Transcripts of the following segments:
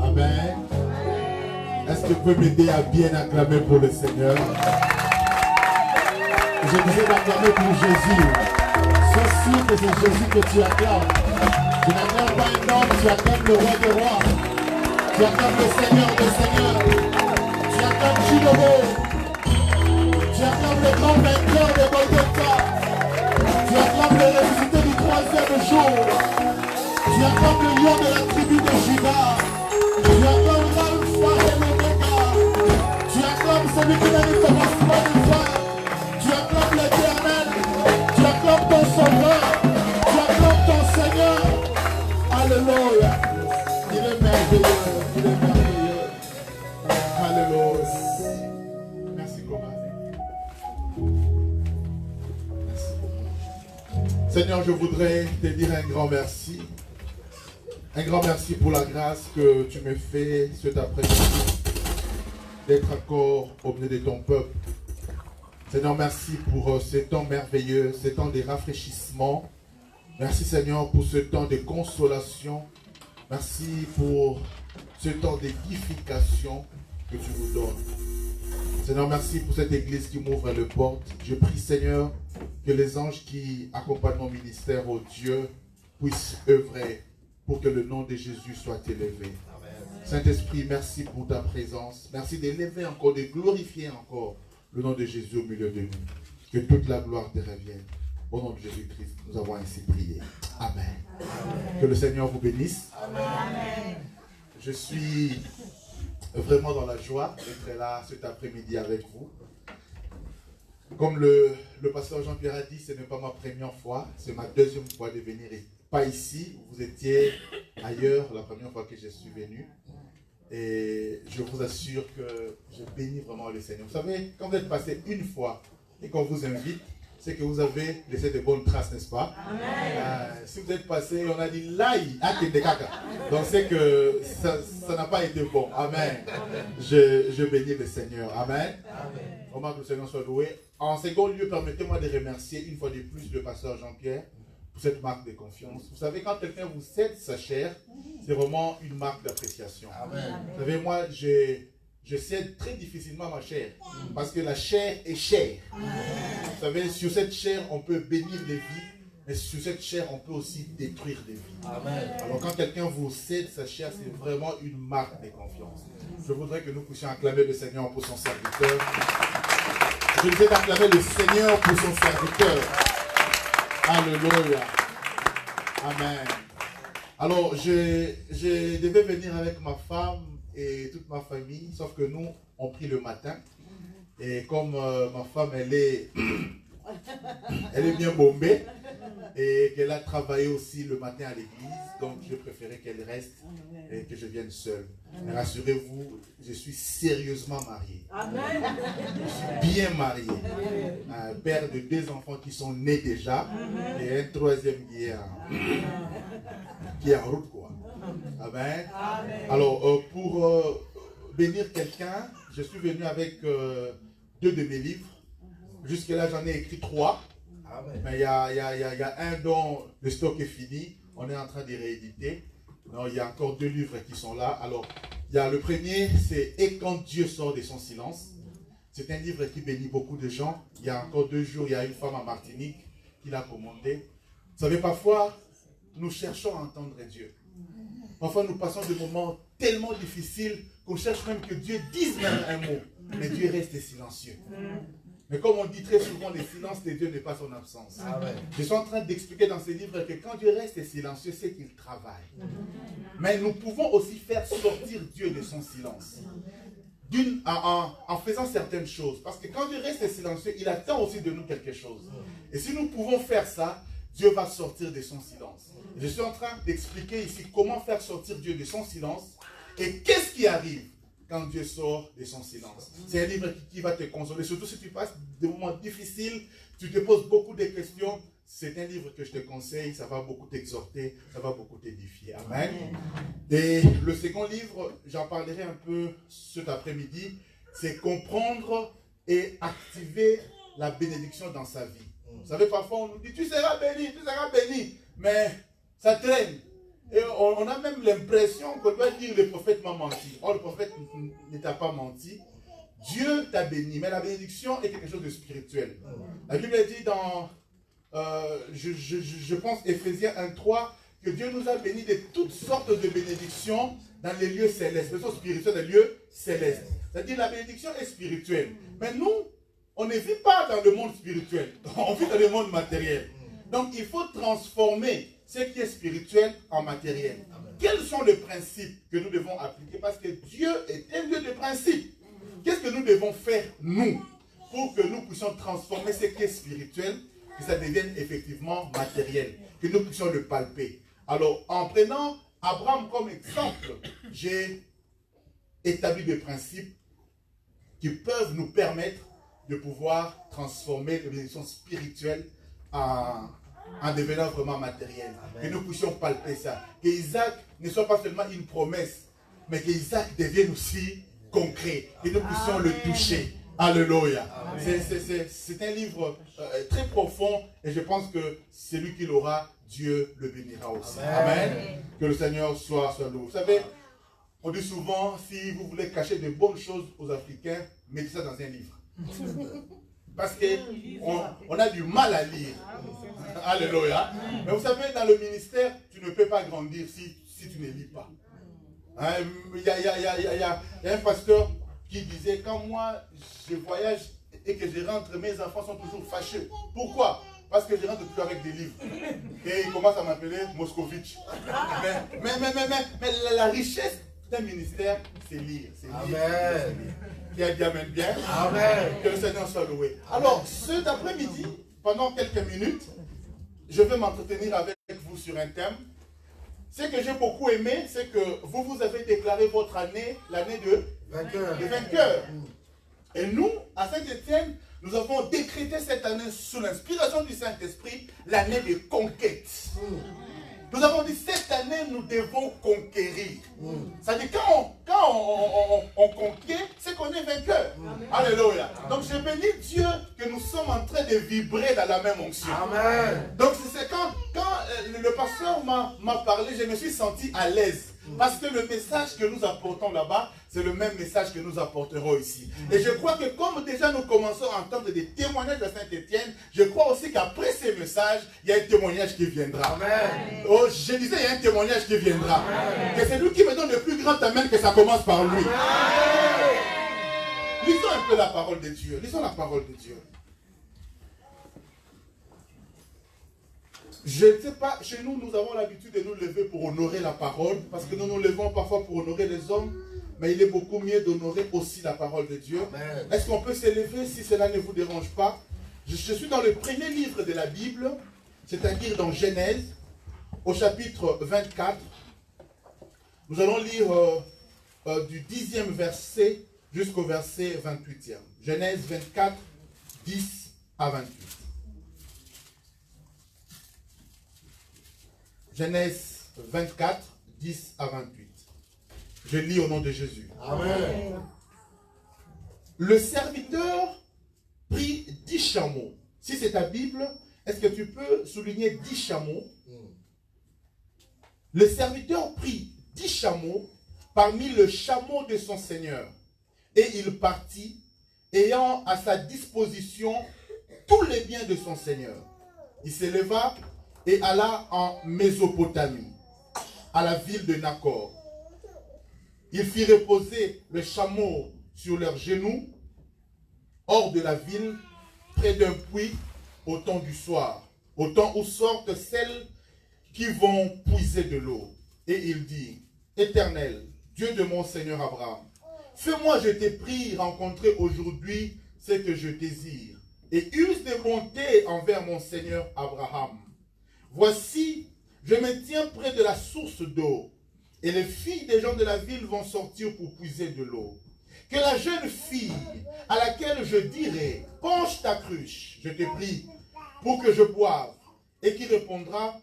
Amen. Est-ce que vous pouvez m'aider à bien acclamer pour le Seigneur? Je disais d'acclamer pour Jésus. Sois sûr que c'est Jésus que tu acclames. Tu n'acclames pas un homme, tu acclames le roi des rois. Tu acclames le Seigneur des seigneurs. Tu acclames Chinobo. Tu acclames le grand vainqueur de Golgotha. Tu acclames le ressuscité du troisième jour. Tu acclames le lion de la tribu de Juda. Tu acclames l'alpha et l'oméga. Tu acclames celui qui n'a ni commencement ni fin. Tu acclames l'Éternel. Tu acclames ton sauveur. Tu acclames ton Seigneur. Alléluia. Il est merveilleux. Il est merveilleux. Alléluia. Merci, Comas. Merci beaucoup. Seigneur, je voudrais te dire un grand merci. Un grand merci pour la grâce que tu me fais cet après-midi d'être encore au milieu de ton peuple. Seigneur, merci pour ce temps merveilleux, ce temps de rafraîchissement. Merci Seigneur pour ce temps de consolation. Merci pour ce temps d'édification que tu nous donnes. Seigneur, merci pour cette église qui m'ouvre les portes. Je prie Seigneur que les anges qui accompagnent mon ministère, oh Dieu, puissent œuvrer pour que le nom de Jésus soit élevé. Saint-Esprit, merci pour ta présence. Merci d'élever encore, de glorifier encore le nom de Jésus au milieu de nous. Que toute la gloire te revienne. Au nom de Jésus-Christ, nous avons ainsi prié. Amen. Amen. Que le Seigneur vous bénisse. Amen. Je suis vraiment dans la joie d'être là cet après-midi avec vous. Comme le pasteur Jean-Pierre a dit, ce n'est pas ma première fois, c'est ma deuxième fois de venir ici. Pas ici, vous étiez ailleurs la première fois que je suis venu. Et je vous assure que je bénis vraiment le Seigneur. Vous savez, quand vous êtes passé une fois et qu'on vous invite, c'est que vous avez laissé de bonnes traces, n'est-ce pas? Si vous êtes passé, on a dit l'aïe, donc c'est que ça n'a pas été bon. Amen. Je bénis le Seigneur. Amen. Vraiment que le Seigneur soit loué. En second lieu, permettez-moi de remercier une fois de plus le pasteur Jean-Pierre pour cette marque de confiance. Vous savez, quand quelqu'un vous cède sa chair, c'est vraiment une marque d'appréciation. Vous savez, moi, je cède très difficilement ma chair, parce que la chair est chère. Vous savez, sur cette chair, on peut bénir des vies, mais sur cette chair, on peut aussi détruire des vies. Alors, quand quelqu'un vous cède sa chair, c'est vraiment une marque de confiance. Je voudrais que nous puissions acclamer le Seigneur pour son serviteur. Je voudrais acclamer le Seigneur pour son serviteur. Alléluia. Amen. Alors, je devais venir avec ma femme et toute ma famille, sauf que nous, on prie le matin. Et comme ma femme, elle est bien bombée et qu'elle a travaillé aussi le matin à l'église, donc je préférais qu'elle reste et que je vienne seule. Mais rassurez-vous, je suis sérieusement marié. Amen. Je suis bien marié. Un père de 2 enfants qui sont nés déjà et un troisième qui est en route, quoi. Amen. Alors, pour bénir quelqu'un, je suis venu avec 2 de mes livres. Jusque-là, j'en ai écrit 3. Mais il y a un dont le stock est fini. On est en train de rééditer. Non, il y a encore 2 livres qui sont là. Alors, il y a le premier, c'est « Et quand Dieu sort de son silence ». C'est un livre qui bénit beaucoup de gens. Il y a encore 2 jours, il y a une femme en Martinique qui l'a commandé. Vous savez, parfois, nous cherchons à entendre Dieu. Parfois, nous passons des moments tellement difficiles qu'on cherche même que Dieu dise même un mot. Mais Dieu reste silencieux. Mais comme on dit très souvent, le silence de Dieu n'est pas son absence. Je suis en train d'expliquer dans ce livre que quand Dieu reste silencieux, c'est qu'il travaille. Mais nous pouvons aussi faire sortir Dieu de son silence. En faisant certaines choses. Parce que quand Dieu reste silencieux, il attend aussi de nous quelque chose. Et si nous pouvons faire ça, Dieu va sortir de son silence. Je suis en train d'expliquer ici comment faire sortir Dieu de son silence et qu'est-ce qui arrive quand Dieu sort de son silence. C'est un livre qui va te consoler, surtout si tu passes des moments difficiles, tu te poses beaucoup de questions. C'est un livre que je te conseille, ça va beaucoup t'exhorter, ça va beaucoup t'édifier. Amen. Et le second livre, j'en parlerai un peu cet après-midi, c'est comprendre et activer la bénédiction dans sa vie. Vous savez, parfois on nous dit, tu seras béni, mais ça traîne. Et on a même l'impression qu'on doit dire le prophète m'a menti. Or, le prophète ne t'a pas menti. Dieu t'a béni. Mais la bénédiction est quelque chose de spirituel. La Bible dit dans, je pense, Éphésiens 1:3, que Dieu nous a bénis de toutes sortes de bénédictions dans les lieux célestes. Les choses spirituelles, les lieux célestes. C'est-à-dire la bénédiction est spirituelle. Mais nous, on ne vit pas dans le monde spirituel. On vit dans le monde matériel. Donc, il faut transformer ce qui est spirituel en matériel. Amen. Quels sont les principes que nous devons appliquer? Parce que Dieu est un Dieu de principes. Qu'est-ce que nous devons faire, nous, pour que nous puissions transformer ce qui est spirituel, que ça devienne effectivement matériel, que nous puissions le palper? Alors, en prenant Abraham comme exemple, j'ai établi des principes qui peuvent nous permettre de pouvoir transformer les bénédictions spirituelles en devenant vraiment matériel. Amen. Que nous puissions palper ça. Que Isaac ne soit pas seulement une promesse, mais que Isaac devienne aussi concret. Que nous puissions le toucher. Alléluia. C'est un livre très profond et je pense que celui qui l'aura, Dieu le bénira aussi. Amen. Amen. Que le Seigneur soit loué. Vous savez, on dit souvent, si vous voulez cacher de bonnes choses aux Africains, mettez ça dans un livre. Parce qu'on a du mal à lire. Alléluia. Mais vous savez, dans le ministère, tu ne peux pas grandir si tu ne lis pas. Il y a un pasteur qui disait, quand moi je voyage et que je rentre, mes enfants sont toujours fâchés. Pourquoi? Parce que je rentre toujours avec des livres. Et ils commencent à m'appeler Moscovitch. Mais la richesse d'un ministère, c'est lire. Amen. Qui a dit amen bien. Amen. Que le Seigneur soit loué. Alors, cet après-midi, pendant quelques minutes, je vais m'entretenir avec vous sur un thème. Ce que j'ai beaucoup aimé, c'est que vous avez déclaré votre année, l'année de vainqueur. Et nous, à Saint-Étienne, nous avons décrété cette année, sous l'inspiration du Saint-Esprit, l'année de conquête. Nous avons dit, cette année, nous devons conquérir. C'est-à-dire, quand on conquiert, c'est qu'on est vainqueur. Alléluia. Donc, je bénis Dieu que nous sommes en train de vibrer dans la même onction. Amen. Donc, c'est quand le pasteur m'a parlé, je me suis senti à l'aise. Parce que le message que nous apportons là-bas, c'est le même message que nous apporterons ici. Et je crois que comme déjà nous commençons à entendre des témoignages de Saint-Étienne, je crois aussi qu'après ces messages, il y a un témoignage qui viendra. Amen. Oh, je disais, il y a un témoignage qui viendra. Amen. Que c'est lui qui me donne le plus grand amen, que ça commence par lui. Amen. Lisons un peu la parole de Dieu. Lisons la parole de Dieu. Je ne sais pas, chez nous, nous avons l'habitude de nous lever pour honorer la parole, parce que nous nous levons parfois pour honorer les hommes, mais il est beaucoup mieux d'honorer aussi la parole de Dieu. Est-ce qu'on peut se lever si cela ne vous dérange pas? Je suis dans le premier livre de la Bible, c'est-à-dire dans Genèse, au chapitre 24. Nous allons lire du 10e verset jusqu'au verset 28e. Genèse 24, 10 à 28. Genèse 24, 10 à 28. Je lis au nom de Jésus. Amen. Le serviteur prit 10 chameaux. Si c'est ta Bible, est-ce que tu peux souligner 10 chameaux? Le serviteur prit 10 chameaux parmi le chameau de son seigneur. Et il partit, ayant à sa disposition tous les biens de son seigneur. Il s'éleva et alla en Mésopotamie, à la ville de Nacor. Il fit reposer le chameau sur leurs genoux, hors de la ville, près d'un puits, au temps du soir, au temps où sortent celles qui vont puiser de l'eau. Et il dit, Éternel, Dieu de mon Seigneur Abraham, fais-moi, je t'ai pris, rencontrer aujourd'hui ce que je désire, et use de bonté envers mon Seigneur Abraham. Voici, je me tiens près de la source d'eau, et les filles des gens de la ville vont sortir pour puiser de l'eau. Que la jeune fille à laquelle je dirai, penche ta cruche, je te prie, pour que je boive, et qui répondra,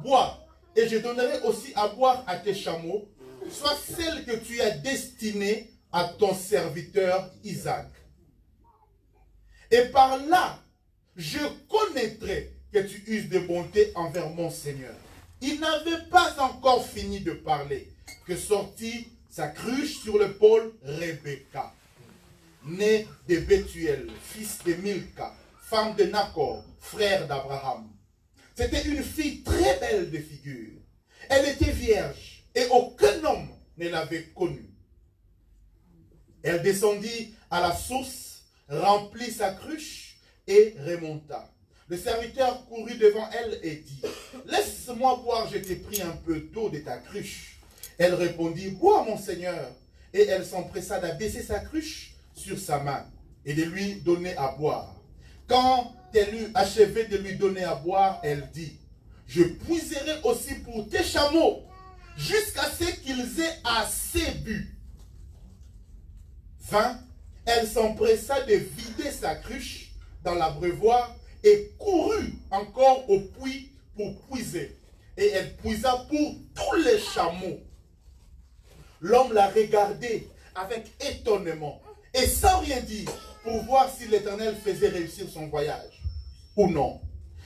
bois, et je donnerai aussi à boire à tes chameaux, soit celle que tu as destinée à ton serviteur Isaac. Et par là, je connaîtrai que tu uses de bonté envers mon Seigneur. Il n'avait pas pas encore fini de parler que sortit sa cruche sur l'épaule Rebecca, née de Bethuel, fils de Milca, femme de Nacor, frère d'Abraham. C'était une fille très belle de figure. Elle était vierge et aucun homme ne l'avait connue. Elle descendit à la source, remplit sa cruche et remonta. Le serviteur courut devant elle et dit, « Laisse-moi boire, je t'ai pris un peu d'eau de ta cruche. » Elle répondit, « Bois, mon Seigneur. » Et elle s'empressa d'abaisser sa cruche sur sa main et de lui donner à boire. Quand elle eut achevé de lui donner à boire, elle dit, « Je puiserai aussi pour tes chameaux, jusqu'à ce qu'ils aient assez bu. » Elle s'empressa de vider sa cruche dans l'abreuvoir et courut encore au puits pour puiser. Et elle puisa pour tous les chameaux. L'homme la regardait avec étonnement et sans rien dire pour voir si l'Éternel faisait réussir son voyage ou non.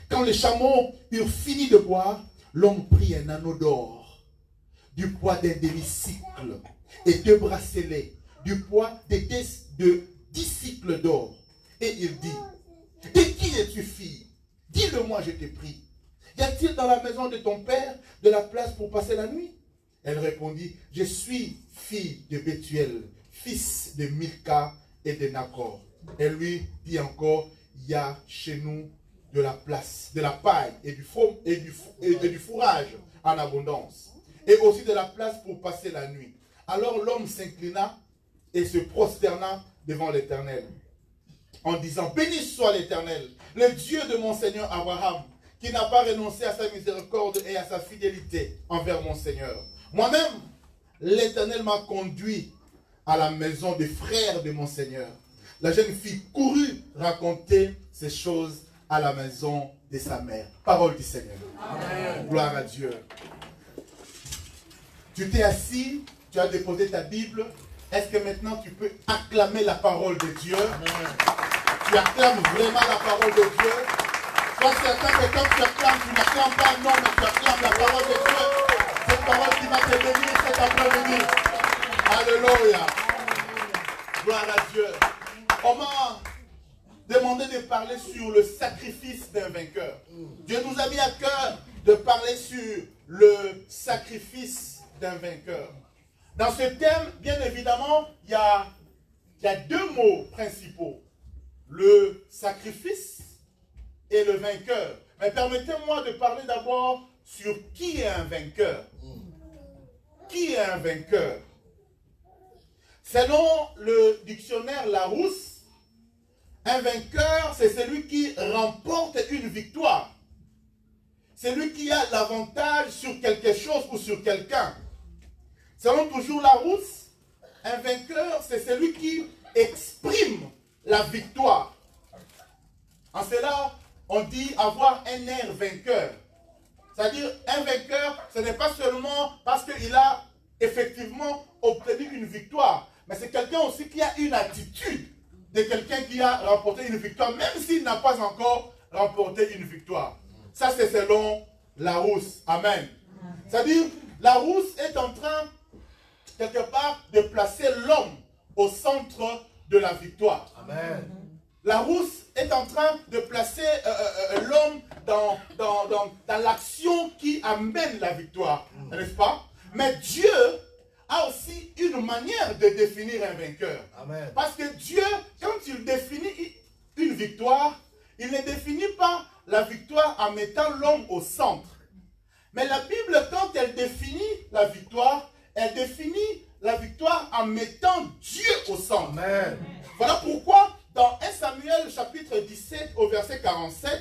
Quand les chameaux eurent fini de boire, l'homme prit un anneau d'or du poids d'un demi-cycle et 2 bracelets du poids de 10 cycles d'or. Et il dit, « De qui es-tu fille? Dis-le-moi, je t'ai prie. Y a-t-il dans la maison de ton père de la place pour passer la nuit? » Elle répondit, « Je suis fille de Bethuel, fils de Milca et de Nacor. » Elle lui dit encore, « Il y a chez nous de la place, de la paille et du fourrage en abondance, et aussi de la place pour passer la nuit. » Alors l'homme s'inclina et se prosterna devant l'Éternel, en disant, « Béni soit l'Éternel, le Dieu de mon Seigneur Abraham, qui n'a pas renoncé à sa miséricorde et à sa fidélité envers mon Seigneur. Moi-même, l'Éternel m'a conduit à la maison des frères de mon Seigneur. » La jeune fille courut raconter ces choses à la maison de sa mère. Parole du Seigneur. Amen. Gloire à Dieu. Tu t'es assis, tu as déposé ta Bible. Est-ce que maintenant tu peux acclamer la parole de Dieu? Amen. Tu acclames vraiment la parole de Dieu? Sois certain que quand tu acclames, tu n'acclames pas non, mais tu acclames la parole de Dieu. Cette parole qui va te bénir cet après-midi. Alléluia. Gloire à Dieu. On m'a demandé de parler sur le sacrifice d'un vainqueur. Dieu nous a mis à cœur de parler sur le sacrifice d'un vainqueur. Dans ce thème, bien évidemment, il y a 2 mots principaux. Le sacrifice et le vainqueur. Mais permettez-moi de parler d'abord sur qui est un vainqueur. Qui est un vainqueur? Selon le dictionnaire Larousse, un vainqueur, c'est celui qui remporte une victoire. Celui qui a l'avantage sur quelque chose ou sur quelqu'un. Selon toujours Larousse, un vainqueur, c'est celui qui exprime la victoire. En cela, on dit avoir un air vainqueur. C'est-à-dire, un vainqueur, ce n'est pas seulement parce qu'il a effectivement obtenu une victoire, mais c'est quelqu'un aussi qui a une attitude de quelqu'un qui a remporté une victoire, même s'il n'a pas encore remporté une victoire. Ça, c'est selon Larousse. Amen. C'est-à-dire, Larousse est en train, quelque part, de placer l'homme au centre de la victoire. Amen. Larousse est en train de placer l'homme dans l'action qui amène la victoire, n'est-ce pas? Mais Dieu a aussi une manière de définir un vainqueur. Amen. Parce que Dieu, quand il définit une victoire, il ne définit pas la victoire en mettant l'homme au centre. Mais la Bible, quand elle définit la victoire, elle définit la victoire en mettant Dieu au centre. Amen. Voilà pourquoi, dans 1 Samuel chapitre 17 au verset 47,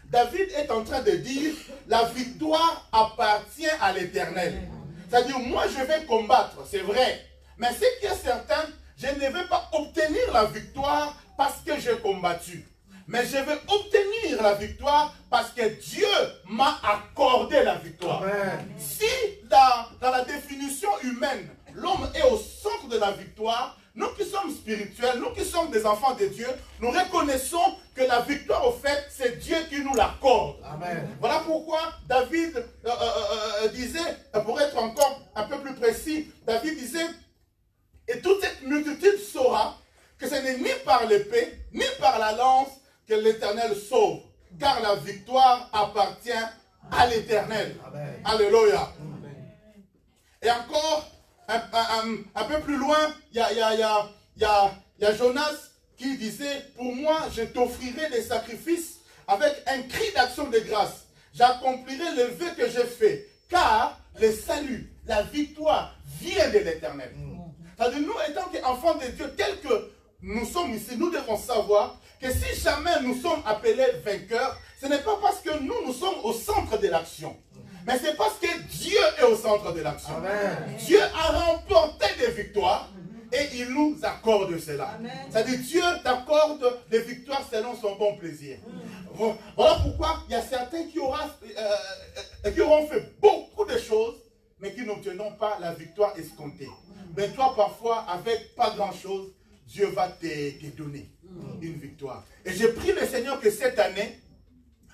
David est en train de dire, la victoire appartient à l'Éternel. C'est-à-dire, moi je vais combattre, c'est vrai. Mais ce qui est certain, je ne vais pas obtenir la victoire parce que j'ai combattu. Mais je vais obtenir la victoire parce que Dieu m'a accordé la victoire. Amen. Si dans la définition humaine, l'homme est au centre de la victoire, nous qui sommes spirituels, nous qui sommes des enfants de Dieu, nous reconnaissons que la victoire, au fait, c'est Dieu qui nous l'accorde. Voilà pourquoi David disait, pour être encore un peu plus précis, David disait, et toute cette multitude saura que ce n'est ni par l'épée, ni par la lance que l'Éternel sauve, car la victoire appartient à l'Éternel. Alléluia. Et encore, un peu plus loin, il y a Jonas qui disait, pour moi, je t'offrirai des sacrifices avec un cri d'action de grâce. J'accomplirai le vœu que j'ai fait, car le salut, la victoire vient de l'Éternel. C'est-à-dire, nous, étant qu'enfants de Dieu, tels que nous sommes ici, nous devons savoir que si jamais nous sommes appelés vainqueurs, ce n'est pas parce que nous sommes au centre de l'action. Mais c'est parce que Dieu est au centre de l'action. Dieu a remporté des victoires et il nous accorde cela. C'est-à-dire Dieu t'accorde des victoires selon son bon plaisir. Voilà pourquoi il y a certains qui auront fait beaucoup de choses, mais qui n'obtiendront pas la victoire escomptée. Mais toi, parfois, avec pas grand-chose, Dieu va te donner une victoire. Et je prie le Seigneur que cette année,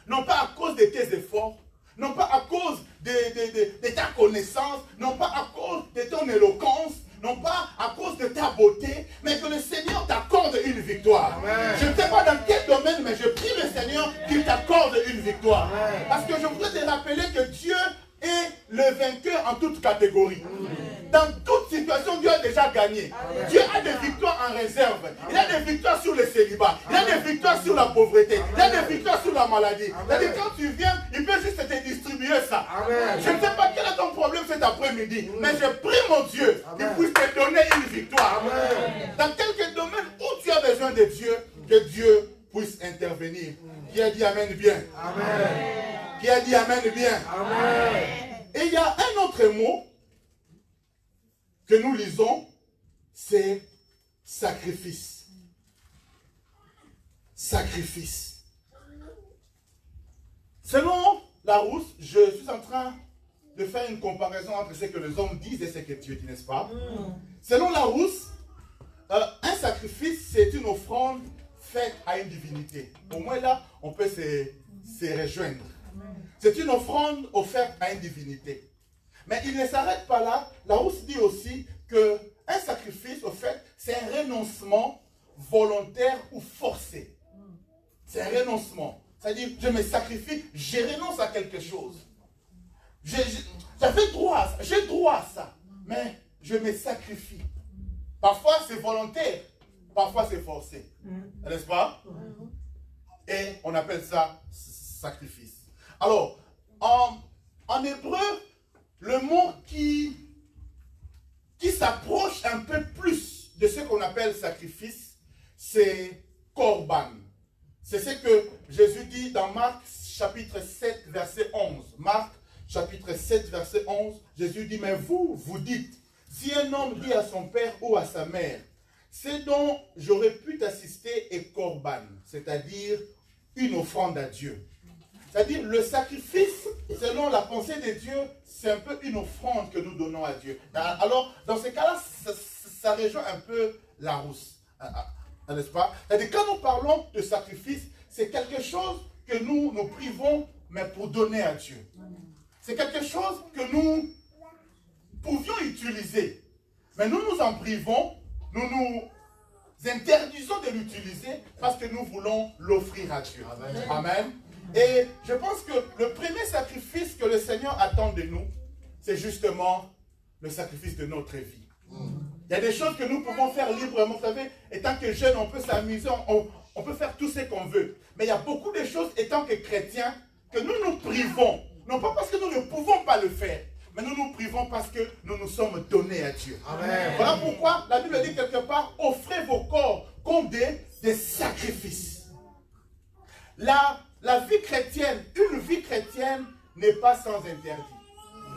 non pas à cause de tes efforts, non pas à cause de ta connaissance, non pas à cause de ton éloquence, non pas à cause de ta beauté, mais que le Seigneur t'accorde une victoire. Amen. Je ne sais pas dans quel domaine, mais je prie le Seigneur qu'il t'accorde une victoire. Amen. Parce que je voudrais te rappeler que Dieu est le vainqueur en toute catégorie. Dans toute situation, Dieu a déjà gagné. Amen. Dieu a des victoires en réserve. Amen. Il a des victoires sur le célibat. Il a des victoires sur la pauvreté. Amen. Il a des victoires sur la maladie. C'est-à-dire quand tu viens, il peut juste te distribuer ça. Amen. Je ne sais pas quel est ton problème cet après-midi, mais je prie mon Dieu qu'il puisse te donner une victoire. Amen. Dans quelques domaines où tu as besoin de Dieu, que Dieu puisse intervenir. Qui a dit Amen bien? Amen. Qui a dit Amen bien? Amen. Et il y a un autre mot que nous lisons, c'est sacrifice. Sacrifice. Selon Larousse, je suis en train de faire une comparaison entre ce que les hommes disent et ce que Dieu dit, n'est-ce pas? Selon Larousse, un sacrifice, c'est une offrande faite à une divinité. Au moins là, on peut se rejoindre. C'est une offrande offerte à une divinité. Mais il ne s'arrête pas là. Larousse dit aussi qu'un sacrifice, au fait, c'est un renoncement volontaire ou forcé. C'est un renoncement. C'est-à-dire, je me sacrifie, je renonce à quelque chose. J'avais droit à ça, j'ai droit à ça, mais je me sacrifie. Parfois, c'est volontaire, parfois, c'est forcé. N'est-ce pas? Et on appelle ça sacrifice. Alors, en hébreu, le mot qui s'approche un peu plus de ce qu'on appelle sacrifice, c'est korban. C'est ce que Jésus dit dans Marc chapitre 7, verset 11. Marc chapitre 7, verset 11, Jésus dit, mais vous dites, si un homme dit à son père ou à sa mère, ce dont j'aurais pu t'assister est korban, c'est-à-dire une offrande à Dieu. C'est-à-dire, le sacrifice, selon la pensée de Dieu, c'est un peu une offrande que nous donnons à Dieu. Alors, dans ce cas-là, ça rejoint un peu Larousse. N'est-ce pas? C'est-à-dire, quand nous parlons de sacrifice, c'est quelque chose que nous nous privons, mais pour donner à Dieu. C'est quelque chose que nous pouvions utiliser, mais nous nous en privons, nous nous interdisons de l'utiliser parce que nous voulons l'offrir à Dieu. Amen. Amen. Et je pense que le premier sacrifice que le Seigneur attend de nous, c'est justement le sacrifice de notre vie. Il y a des choses que nous pouvons faire librement. Vous savez, étant que jeunes, on peut s'amuser, on peut faire tout ce qu'on veut. Mais il y a beaucoup de choses, étant que chrétiens, que nous nous privons. Non pas parce que nous ne pouvons pas le faire, mais nous nous privons parce que nous nous sommes donnés à Dieu. Amen. Voilà pourquoi la Bible dit quelque part, offrez vos corps comme des sacrifices. La vie chrétienne, une vie chrétienne n'est pas sans interdit.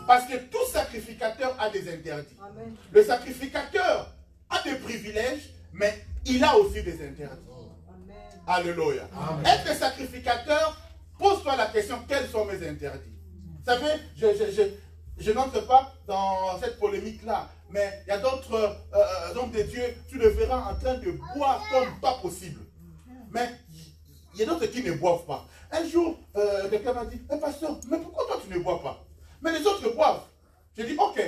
Parce que tout sacrificateur a des interdits. Amen. Le sacrificateur a des privilèges, mais il a aussi des interdits. Amen. Alléluia. Amen. Être sacrificateur, pose-toi la question, quels sont mes interdits? Vous savez, je n'entre pas dans cette polémique-là, mais il y a d'autres hommes de Dieu, tu le verras en train de boire comme pas possible. Mais il y a d'autres qui ne boivent pas. Un jour, quelqu'un m'a dit, hey, pasteur, mais pourquoi toi tu ne bois pas? Mais les autres boivent. J'ai dit, ok,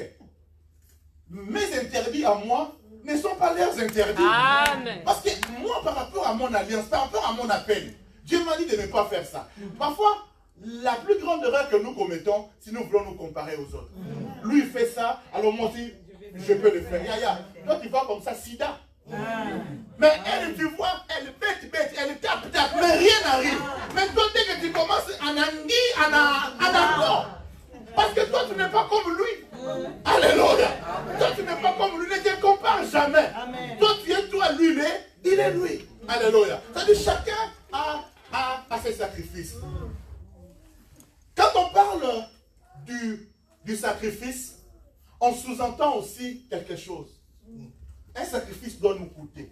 mes interdits à moi ne sont pas leurs interdits. Amen. Parce que moi, par rapport à mon alliance, par rapport à mon appel, Dieu m'a dit de ne pas faire ça. Parfois, la plus grande erreur que nous commettons, si nous voulons nous comparer aux autres. Lui, il fait ça, alors moi aussi, je peux le faire. Toi, tu vois comme ça, sida. Mais elle, tu vois, elle bête, elle tape, mais rien n'arrive. Mais toi, dès que tu commences à d'accord. Parce que toi, tu n'es pas comme lui. Alléluia. Toi, tu n'es pas comme lui, ne te compare jamais. Toi, tu es toi, lui, il est lui. Alléluia. C'est-à-dire, chacun a ses sacrifices. Quand on parle du sacrifice, on sous-entend aussi quelque chose. Un sacrifice doit nous coûter.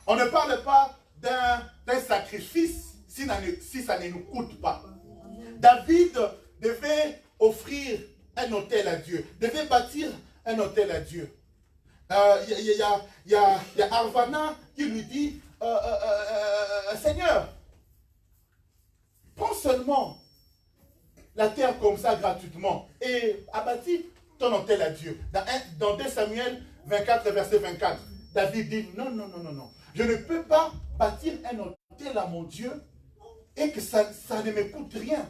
On ne parle pas d'un sacrifice si ça ne nous coûte pas. David devait offrir un autel à Dieu, devait bâtir un autel à Dieu. Il y a Arvana qui lui dit, Seigneur, prends seulement la terre comme ça gratuitement et abattis ton autel à Dieu. Dans 2 Samuel 24, verset 24, David dit, non, je ne peux pas bâtir un autel à mon Dieu et que ça ne me coûte rien.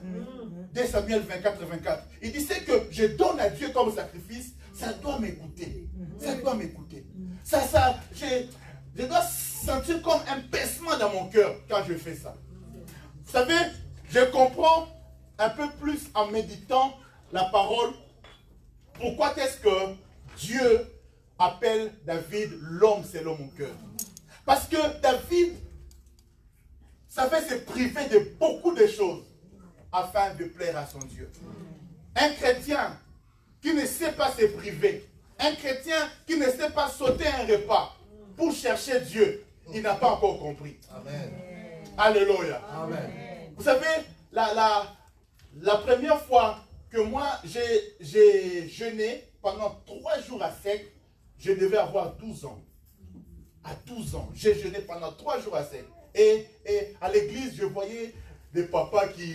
2 Samuel 24, 24. Il dit, c'est que je donne à Dieu comme sacrifice, ça doit m'écouter. Ça doit m'écouter. Je dois sentir comme un pincement dans mon cœur quand je fais ça. Vous savez, je comprends un peu plus en méditant la parole. Pourquoi est-ce que Dieu appelle David l'homme selon mon cœur? Parce que David savait se priver de beaucoup de choses afin de plaire à son Dieu. Un chrétien qui ne sait pas se priver, un chrétien qui ne sait pas sauter un repas pour chercher Dieu, il n'a pas encore compris. Amen. Alléluia. Amen. Vous savez, la première fois que moi j'ai jeûné pendant 3 jours à sec, je devais avoir 12 ans. À 12 ans, j'ai jeûné pendant 3 jours à sec. Et à l'église, je voyais des papas qui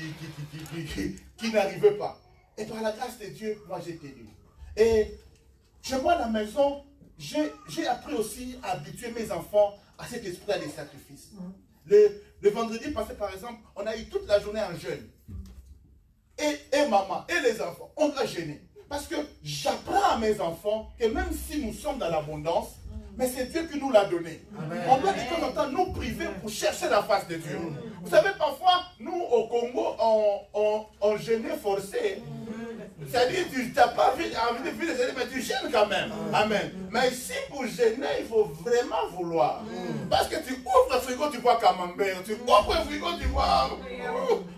n'arrivaient pas. Et par la grâce de Dieu, moi j'ai tenu. Et chez moi à la maison, j'ai appris aussi à habituer mes enfants à cet esprit des sacrifices. Le vendredi passé, par exemple, on a eu toute la journée en jeûne. Et maman et les enfants, on doit jeûner. Parce que j'apprends à mes enfants que même si nous sommes dans l'abondance, mais c'est Dieu qui nous l'a donné. Amen. On doit de temps en temps nous priver pour chercher la face de Dieu. Vous savez, parfois, nous au Congo, on jeûnait forcé. C'est-à-dire, tu n'as pas envie de faire des jeûnes, mais tu gênes quand même. Amen. Mais ici, pour gêner, il faut vraiment vouloir. Parce que tu ouvres le frigo, tu vois camembert. Tu ouvres le frigo, tu vois...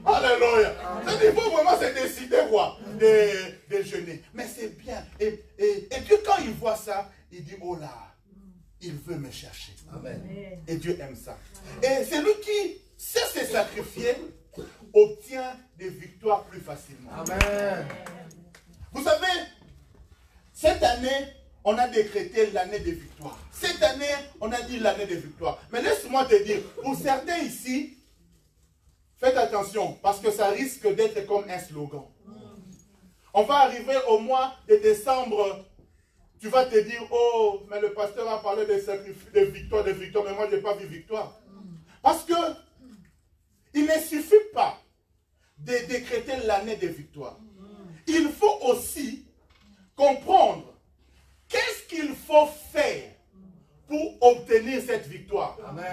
Alléluia. C'est-à-dire, il faut vraiment se décider, quoi, de jeûner. Mais c'est bien. Et Dieu, quand il voit ça, il dit, oh là, il veut me chercher. Amen. Et Dieu aime ça. Et c'est lui qui sait se sacrifier, obtient des victoires plus facilement. Amen. Vous savez, cette année, on a décrété l'année des victoires. Cette année, on a dit l'année des victoires. Mais laisse-moi te dire, pour certains ici, faites attention, parce que ça risque d'être comme un slogan. On va arriver au mois de décembre. Tu vas te dire, oh, mais le pasteur a parlé de sacrifices, de victoire, mais moi, je n'ai pas vu victoire. Parce que il ne suffit pas de décréter l'année des victoires. Il faut aussi comprendre qu'est-ce qu'il faut faire pour obtenir cette victoire. Amen.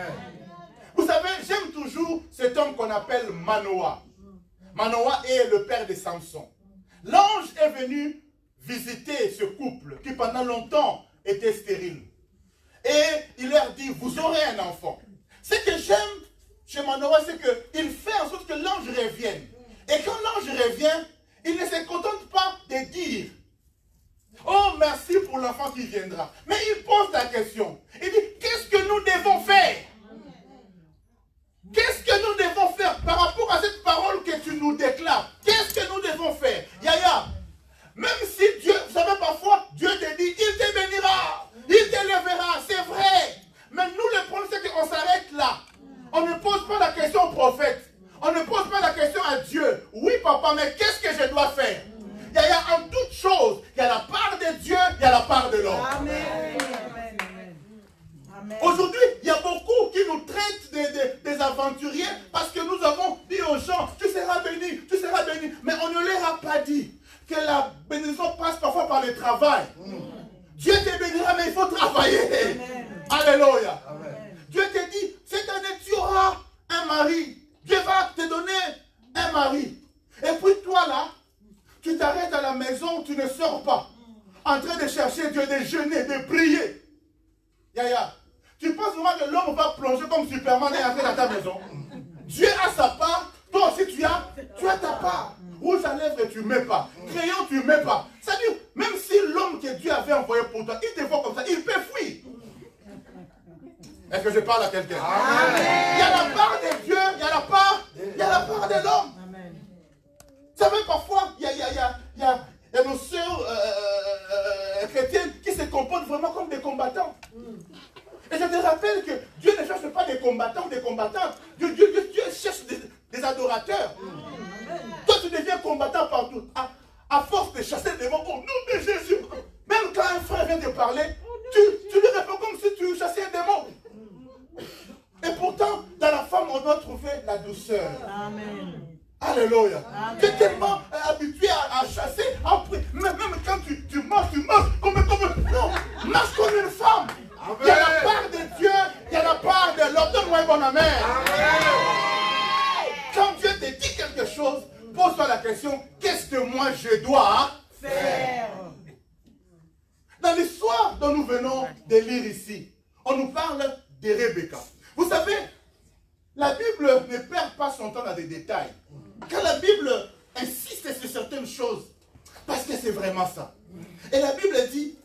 Vous savez, j'aime toujours cet homme qu'on appelle Manoah. Manoah est le père de Samson. L'ange est venu visiter ce couple qui pendant longtemps était stérile. Et il leur dit, vous aurez un enfant. Ce que j'aime chez Manoah, c'est qu'il fait en sorte que l'ange revienne. Et quand l'ange revient, il ne se contente pas de dire, oh merci pour l'enfant qui viendra. Mais il pose la question. Il dit, qu'est-ce que nous devons faire? Qu'est-ce que nous devons faire par rapport à cette parole que tu nous déclares? Qu'est-ce que nous devons faire? Yaya, Même si Dieu, vous savez parfois, Dieu te dit, il te bénira, il t'élèvera, c'est vrai. Mais nous, le problème, c'est qu'on s'arrête là. On ne pose pas la question au prophète. On ne pose pas la question à Dieu. Oui, papa, mais qu'est-ce que je dois faire? Il y a en toutes choses, il y a la part de Dieu, il y a la part de l'homme. Amen. Aujourd'hui, il y a beaucoup qui nous traitent des aventuriers parce que nous avons dit aux gens, tu seras béni, tu seras béni. Mais on ne leur a pas dit que la bénédiction passe parfois par le travail. Dieu te bénira, mais il faut travailler. Amen. Alléluia. Amen. Dieu te dit, cette année tu auras un mari. Dieu va te donner un mari. Et puis toi là, tu t'arrêtes à la maison, tu ne sors pas. En train de chercher Dieu, de jeûner, de prier. Yaya, tu penses vraiment que l'homme va plonger comme Superman et entrer dans ta maison? Dieu a sa part, toi aussi tu as ta part. Rouge à lèvres, tu ne mets pas. Crayon, tu ne mets pas. C'est-à-dire, même si l'homme que Dieu avait envoyé pour toi, il te voit comme ça, il peut fuir. Est-ce que je parle à quelqu'un? Il y a la part de Dieu, il y a la part de l'homme. Vous savez, parfois, il y a nos sœurs chrétiennes qui se comportent vraiment comme des combattants. Et je te rappelle que Dieu ne cherche pas des combattants ou des combattantes. Dieu cherche des adorateurs. Toi, tu deviens combattant partout. À force de chasser les démons au nom de Jésus. Même quand un frère vient te parler, tu lui réponds comme si tu chassais un démon. Et pourtant, dans la femme, on doit trouver la douceur. Amen. Alléluia. Tu es tellement habitué à chasser, à prier. Même quand tu marches comme non, marche comme une femme. Amen. Il y a la part de Dieu, il y a la part de l'homme. Donne-moi un bon amen. Quand Dieu te dit quelque chose, pose-toi la question, qu'est-ce que moi je dois faire? Dans l'histoire dont nous venons de lire ici, on nous parle de Rebecca. Vous savez, la Bible ne perd pas son temps dans des détails. Quand la Bible insiste sur certaines choses, parce que c'est vraiment ça. Et la Bible dit,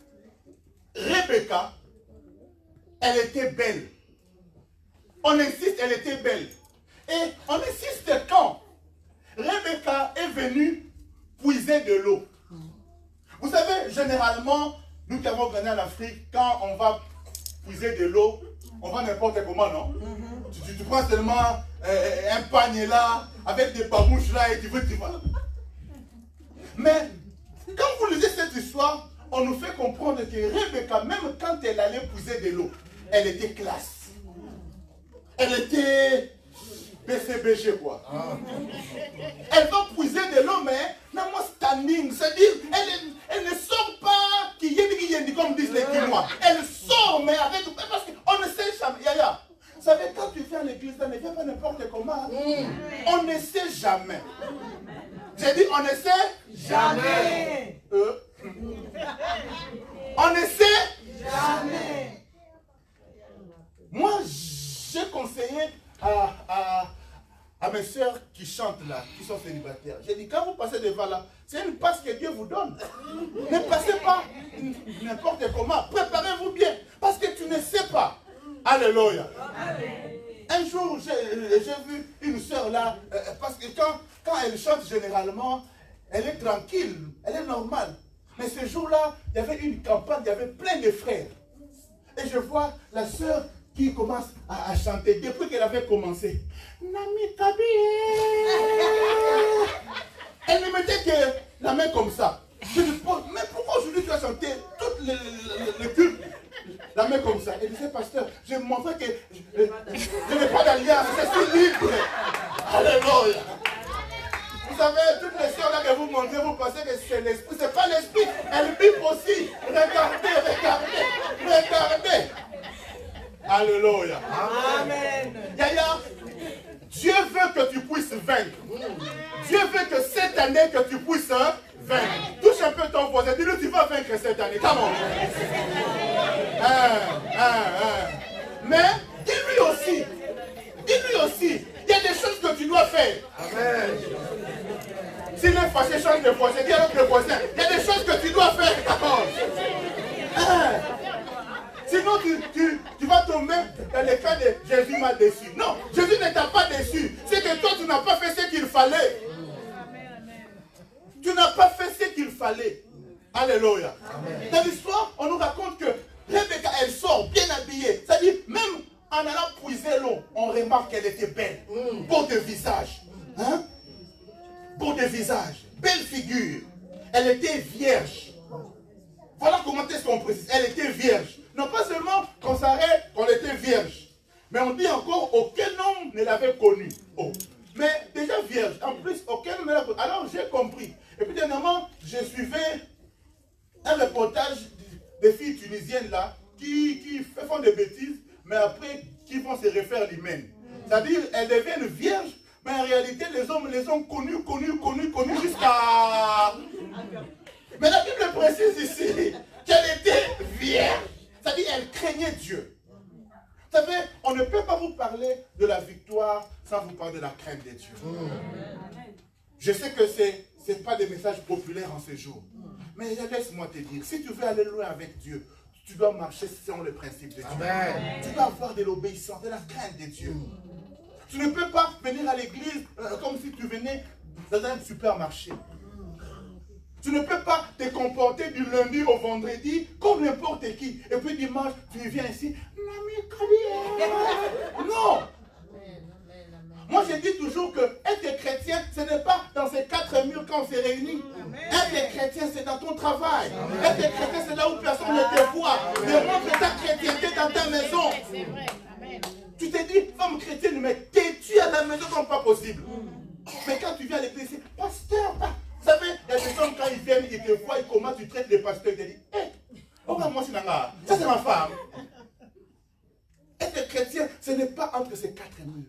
Rebecca, elle était belle. On insiste, elle était belle. Et on insiste quand Rebecca est venue puiser de l'eau. Vous savez, généralement, nous qui avons grandi en Afrique, quand on va puiser de l'eau, on va n'importe comment, non? Tu prends seulement un panier là, avec des babouches là, et tu vas. Mais, quand vous lisez cette histoire, on nous fait comprendre que Rebecca, même quand elle allait puiser de l'eau, elle était classe. Elle était BCBG, quoi. Elle va puiser de l'eau, mais non, moi, standing, c'est-à-dire, elle ne sort pas qui yendi comme disent les Quinois. Elle sort, mais avec. Parce qu'on ne sait jamais. Yaya, vous savez, quand tu viens à l'église, ça ne vient pas n'importe comment. On ne sait jamais. J'ai dit, on ne sait jamais. On ne sait jamais. Moi, j'ai conseillé à mes soeurs qui chantent là, qui sont célibataires. J'ai dit, quand vous passez devant là, c'est une passe que Dieu vous donne. Ne passez pas n'importe comment. Préparez-vous bien. Parce que tu ne sais pas. Alléluia. Un jour, j'ai vu une soeur là, parce que quand elle chante généralement, elle est tranquille, elle est normale. Mais ce jour-là, il y avait une campagne, il y avait plein de frères. Et je vois la soeur qui commence à chanter depuis qu'elle avait commencé. Nami Kabi. Elle ne mettait que la main comme ça. Je lui pose, mais pourquoi aujourd'hui tu as chanté toutes les cultes la main comme ça? Elle disait, pasteur, je me montrais que je n'ai pas d'alliance, je suis libre. Alléluia. Vous savez, toutes les sœurs là que vous montrez, vous pensez que c'est l'esprit. Ce n'est pas l'esprit, elle vibre aussi. Regardez, regardez, regardez. Alléluia. Amen. Yaya, Dieu veut que tu puisses vaincre. Dieu veut que cette année que tu puisses vaincre. Touche un peu ton voisin, dis-lui tu vas vaincre cette année. Comment? Mais dis-lui aussi, il y a des choses que tu dois faire. Amen. S'il est fâché, change de voisin, dis à l'autre voisin, il y a des choses que tu dois faire. Sinon, tu vas tomber dans le cas de Jésus m'a déçu. Non, Jésus ne t'a pas déçu. C'est que toi, tu n'as pas fait ce qu'il fallait. Tu n'as pas fait ce qu'il fallait. Seigneur. Dans l'histoire, on nous raconte que Rebecca, elle sort bien habillée. C'est-à-dire, même en allant puiser l'eau, on remarque qu'elle était belle. Beau de visage. Hein? Beau de visage. Belle figure. Elle était vierge. Voilà comment est-ce qu'on précise. Elle était vierge. Non pas seulement qu'on s'arrête, qu'on était vierge. Mais on dit encore, aucun homme ne l'avait connue. Oh. Mais déjà vierge. En plus, aucun homme ne l'avait connue. Alors j'ai compris. Et puis dernièrement, je suivais un reportage des filles tunisiennes là, qui font des bêtises, mais après, qui vont se refaire l'hymen. C'est-à-dire, elles deviennent vierges, mais en réalité, les hommes les ont connues jusqu'à... Mais la Bible précise ici qu'elle était vierge. C'est-à-dire, elle craignait Dieu. Vous savez, on ne peut pas vous parler de la victoire sans vous parler de la crainte de Dieu. Je sais que ce n'est pas des messages populaires en ce jour. Mais laisse-moi te dire, si tu veux aller loin avec Dieu, tu dois marcher selon le principe de Dieu. Amen. Tu dois avoir de l'obéissance, de la crainte de Dieu. Tu ne peux pas venir à l'église comme si tu venais dans un supermarché. Tu ne peux pas te comporter du lundi au vendredi comme n'importe qui. Et puis dimanche, tu viens ici. Non. Moi, je dis toujours que être chrétien, ce n'est pas dans ces 4 murs quand on se réunit. Être chrétien, c'est dans ton travail. Être chrétien, c'est là où personne ne te voit. Démontre ta chrétienté dans ta maison. Tu te dis, femme chrétienne, mais t'es-tu à la maison comme pas possible? Mais quand tu viens à l'église, c'est pasteur. Vous savez, il y a des hommes, quand ils viennent, ils te voient, comment tu traites les pasteurs. Ils te disent, hé, moi, ça c'est ma femme. Être chrétien, ce n'est pas entre ces 4 murs.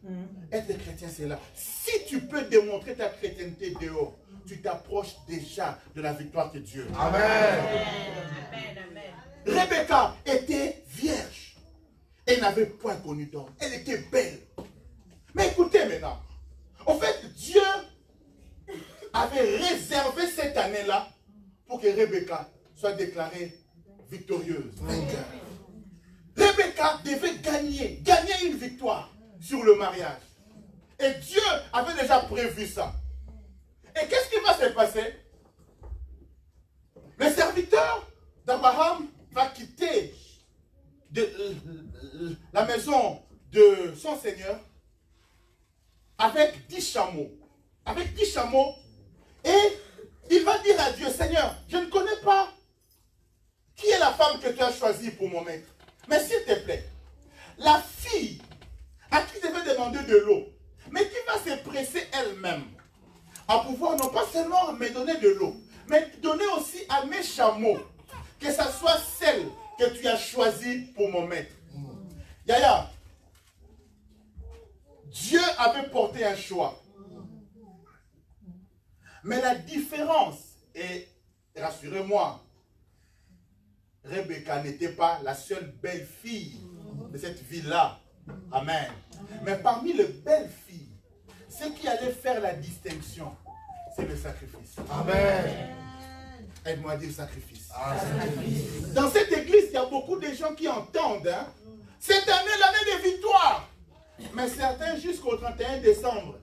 Être chrétien, c'est là. Si tu peux démontrer ta chrétienté dehors, tu t'approches déjà de la victoire de Dieu. Amen. Rebecca était vierge. Elle n'avait point connu d'homme. Elle était belle. Mais écoutez maintenant. En fait, Dieu avait réservé cette année-là pour que Rebecca soit déclarée victorieuse, vainqueur. Rebecca devait gagner une victoire sur le mariage. Et Dieu avait déjà prévu ça. Et qu'est-ce qui va se passer? Le serviteur d'Abraham va quitter la maison de son Seigneur avec 10 chameaux. Avec 10 chameaux. Et il va dire à Dieu, Seigneur, je ne connais pas qui est la femme que tu as choisie pour mon maître. Mais s'il te plaît, la fille à qui je vais demander de l'eau, mais qui va se presser elle-même à pouvoir non pas seulement me donner de l'eau, mais donner aussi à mes chameaux, que ce soit celle que tu as choisie pour mon maître. Yaya, Dieu avait porté un choix. Mais la différence, et rassurez-moi, Rebecca n'était pas la seule belle fille de cette ville-là. Amen. Mais parmi les belles filles, ce qui allait faire la distinction, c'est le sacrifice. Amen. Aide-moi à dire sacrifice. Dans cette église, il y a beaucoup de gens qui entendent. Hein? Cette année, l'année de victoire. Mais certains, jusqu'au 31 décembre,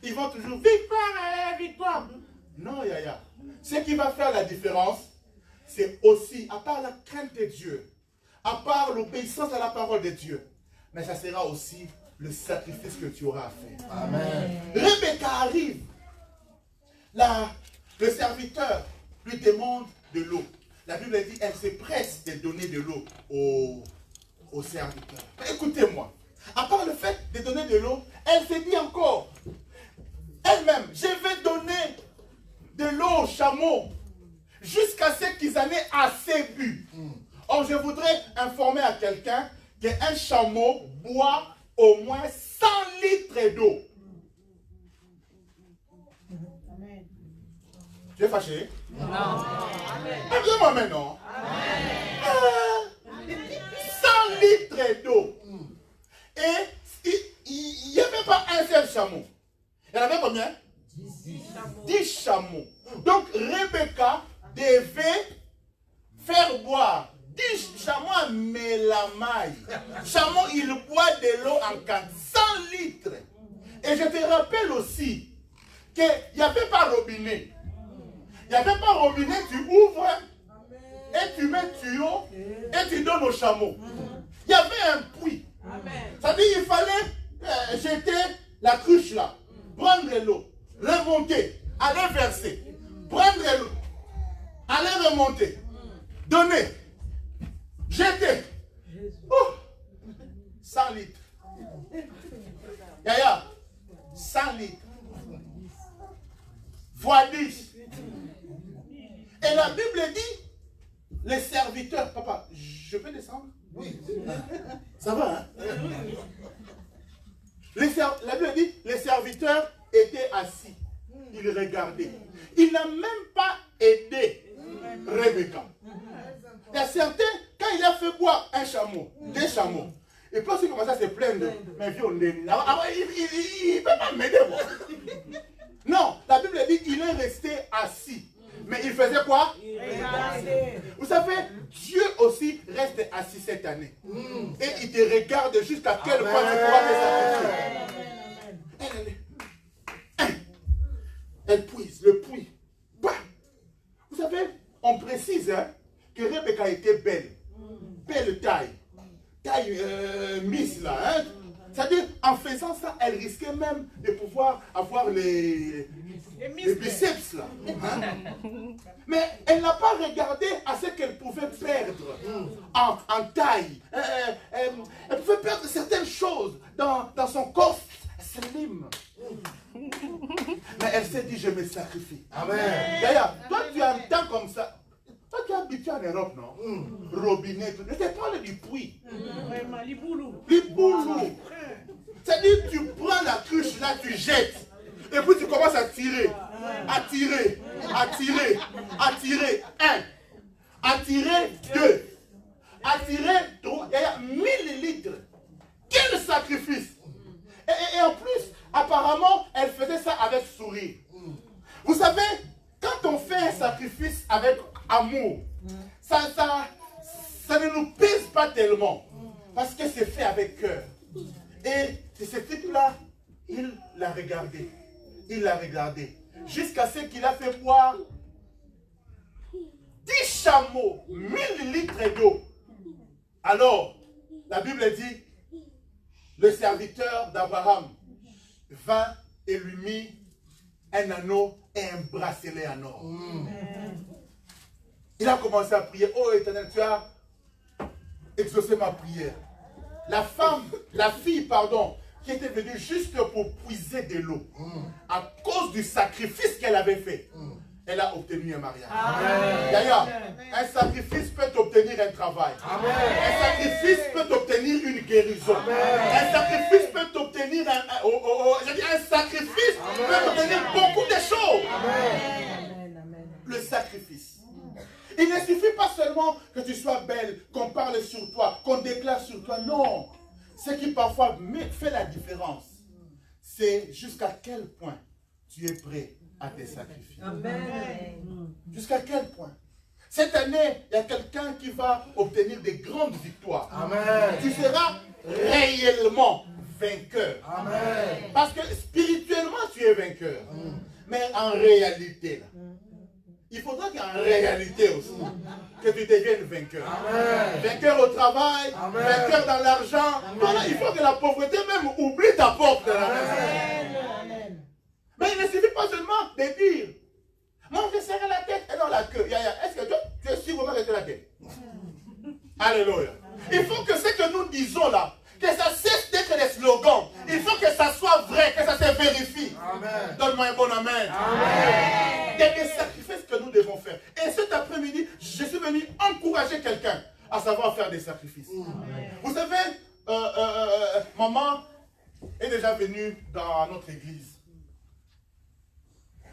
ils vont toujours victoire, victoire. Non, Yaya. Ce qui va faire la différence, c'est aussi, à part la crainte de Dieu, à part l'obéissance à la parole de Dieu, mais ça sera aussi le sacrifice que tu auras à faire. Amen. Rebecca arrive. Le serviteur lui demande de l'eau. La Bible dit, elle se presse de donner de l'eau au serviteur. Écoutez-moi, à part le fait de donner de l'eau, elle se dit encore, elle-même, je vais donner de l'eau aux chameaux jusqu'à ce qu'ils en aient assez bu. Or, je voudrais informer à quelqu'un qu'un chameau boit au moins 100 litres d'eau. Tu es fâché? Non. Dis-moi maintenant. 100 litres d'eau. Et il n'y avait pas un seul chameau. Il y en avait combien? 10 chameaux. Donc Rebecca devait faire boire 10 chameaux à Mélamaï. Chameau, il boit de l'eau en 400 litres. Et je te rappelle aussi qu'il n'y avait pas robinet. Il n'y avait pas robinet, tu ouvres nos chameaux. Il y avait un puits. Ça veut dire qu'il fallait jeter la cruche là, prendre l'eau, remonter, aller verser, prendre l'eau, aller remonter, donner, jeter. 100 litres. Yaya, 100 litres. Fois 10. Et la Bible dit, les serviteurs, papa, je peux descendre? Oui. Ça va, hein? La Bible dit, les serviteurs étaient assis. Ils regardaient. Il n'a même pas aidé Rebecca. Il y a certains, quand il a fait boire un chameau, des chameaux, et puis il commence à se plaindre. Mais vieux, il ne peut pas m'aider, moi. Non, la Bible dit qu'il est resté assis. Mais il faisait quoi? Vous savez, Dieu aussi reste assis cette année. Et il te regarde jusqu'à quel point tu pourras te sacrifier. Elle puise, le puits. Bah. Vous savez, on précise hein, que Rebecca était belle. Belle taille. Taille mise là. Hein. C'est-à-dire, en faisant ça, elle risquait même de pouvoir avoir les biceps là. Hein? Mais elle n'a pas regardé à ce qu'elle pouvait perdre en taille. Elle pouvait perdre certaines choses dans son corps slim. Mais elle s'est dit, je me sacrifie. Amen. D'ailleurs, toi tu as un temps comme ça. Toi tu es habitué en Europe, non? Robinet, je te parle du puits. Vraiment, les boulous. Les boulous. C'est-à-dire, tu prends la cruche là, tu jettes. Et puis tu commences à tirer. À tirer. À tirer. À tirer. 1. À tirer 2. À tirer 3. Il y a 1000 litres. Quel sacrifice! Et en plus, apparemment, elle faisait ça avec sourire. Vous savez, quand on fait un sacrifice avec amour, ça ne nous pèse pas tellement. Parce que c'est fait avec cœur. Et ce type-là, il l'a regardé. Il l'a regardé. Jusqu'à ce qu'il a fait boire 10 chameaux, 1000 litres d'eau. Alors, la Bible dit, le serviteur d'Abraham vint et lui mit un anneau et un bracelet en or. Il a commencé à prier. Oh Éternel, tu as exaucé ma prière. La fille, pardon, qui était venue juste pour puiser de l'eau, à cause du sacrifice qu'elle avait fait, elle a obtenu un mariage. D'ailleurs, un sacrifice peut obtenir un travail. Amen. Un sacrifice peut obtenir une guérison. Amen. Un sacrifice peut obtenir un sacrifice peut obtenir beaucoup de choses. Amen. Le sacrifice. Il ne suffit pas seulement que tu sois belle, qu'on parle sur toi, qu'on déclare sur toi. Non. Ce qui parfois fait la différence, c'est jusqu'à quel point tu es prêt à te sacrifier. Amen. Jusqu'à quel point? Cette année, il y a quelqu'un qui va obtenir des grandes victoires. Amen. Tu seras réellement vainqueur. Amen. Parce que spirituellement, tu es vainqueur. Mais en réalité, là, il faudra qu'en réalité aussi, que tu deviennes vainqueur. Amen. Vainqueur au travail, amen, vainqueur dans l'argent. Voilà, il faut que la pauvreté même oublie ta porte de la maison. Amen. Mais il ne suffit pas seulement de dire, moi je serai la tête et non la queue. Est-ce que tu es sûr que c'est la tête? Alléluia. Il faut que ce que nous disons là, que ça cesse d'être des slogans. Il faut que ça soit vrai, que ça se vérifie. Donne-moi un bon amen. Amen. Il y a des sacrifices que nous devons faire. Et cet après-midi, je suis venu encourager quelqu'un à savoir faire des sacrifices. Amen. Vous savez, maman est déjà venue dans notre église.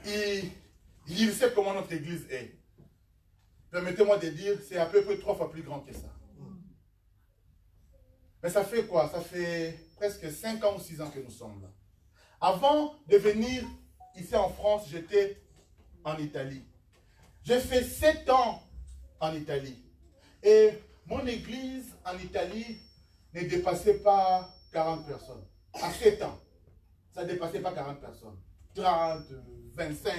Et il sait comment notre église est. Permettez-moi de dire, c'est à peu près 3 fois plus grand que ça. Mais ça fait quoi? Ça fait presque 5 ans ou 6 ans que nous sommes là. Avant de venir ici en France, j'étais en Italie. J'ai fait 7 ans en Italie. Et mon église en Italie ne dépassait pas 40 personnes. À 7 ans, ça ne dépassait pas 40 personnes. 30, 25.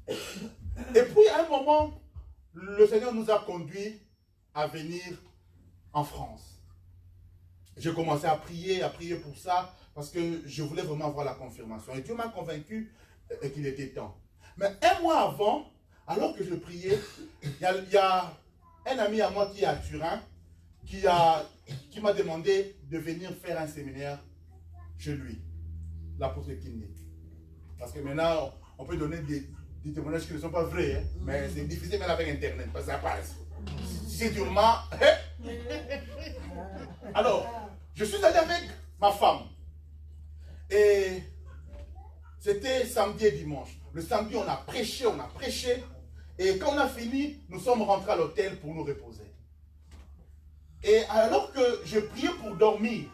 Et puis à un moment, le Seigneur nous a conduits à venir en France. J'ai commencé à prier pour ça, parce que je voulais vraiment avoir la confirmation. Et Dieu m'a convaincu qu'il était temps. Mais un mois avant, alors que je priais, il y a un ami à moi qui est à Turin, qui m'a demandé de venir faire un séminaire chez lui, l'apôtre Kinde. Parce que maintenant, on peut donner des témoignages qui ne sont pas vrais, hein, mais c'est difficile même avec Internet, parce que ça passe. Si c'est durement... Alors, je suis allé avec ma femme. Et c'était samedi et dimanche. Le samedi, on a prêché. Et quand on a fini, nous sommes rentrés à l'hôtel pour nous reposer. Et alors que je priais pour dormir,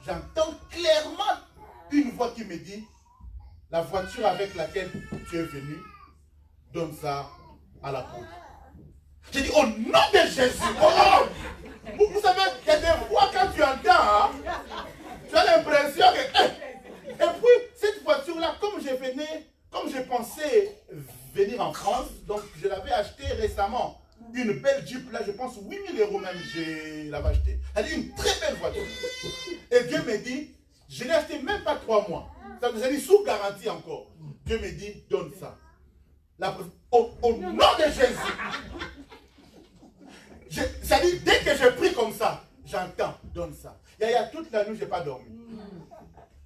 j'entends clairement une voix qui me dit, la voiture avec laquelle tu es venu, donne ça à l'apôtre. J'ai dit, au nom de Jésus, vous savez, il y a des fois quand tu entends, hein, tu as l'impression que... Et puis, cette voiture-là, comme je pensais venir en France, donc je l'avais acheté récemment. Une belle Jeep, là, je pense 8 000 € même, je l'avais acheté. Elle est une très belle voiture. Et Dieu me dit, je l'ai acheté même pas 3 mois. Ça veut dire sous garantie encore. Dieu me dit, donne ça. Au nom de Jésus. Ça dit, dès que je prie comme ça, j'entends, donne ça. Il y a toute la nuit, je n'ai pas dormi.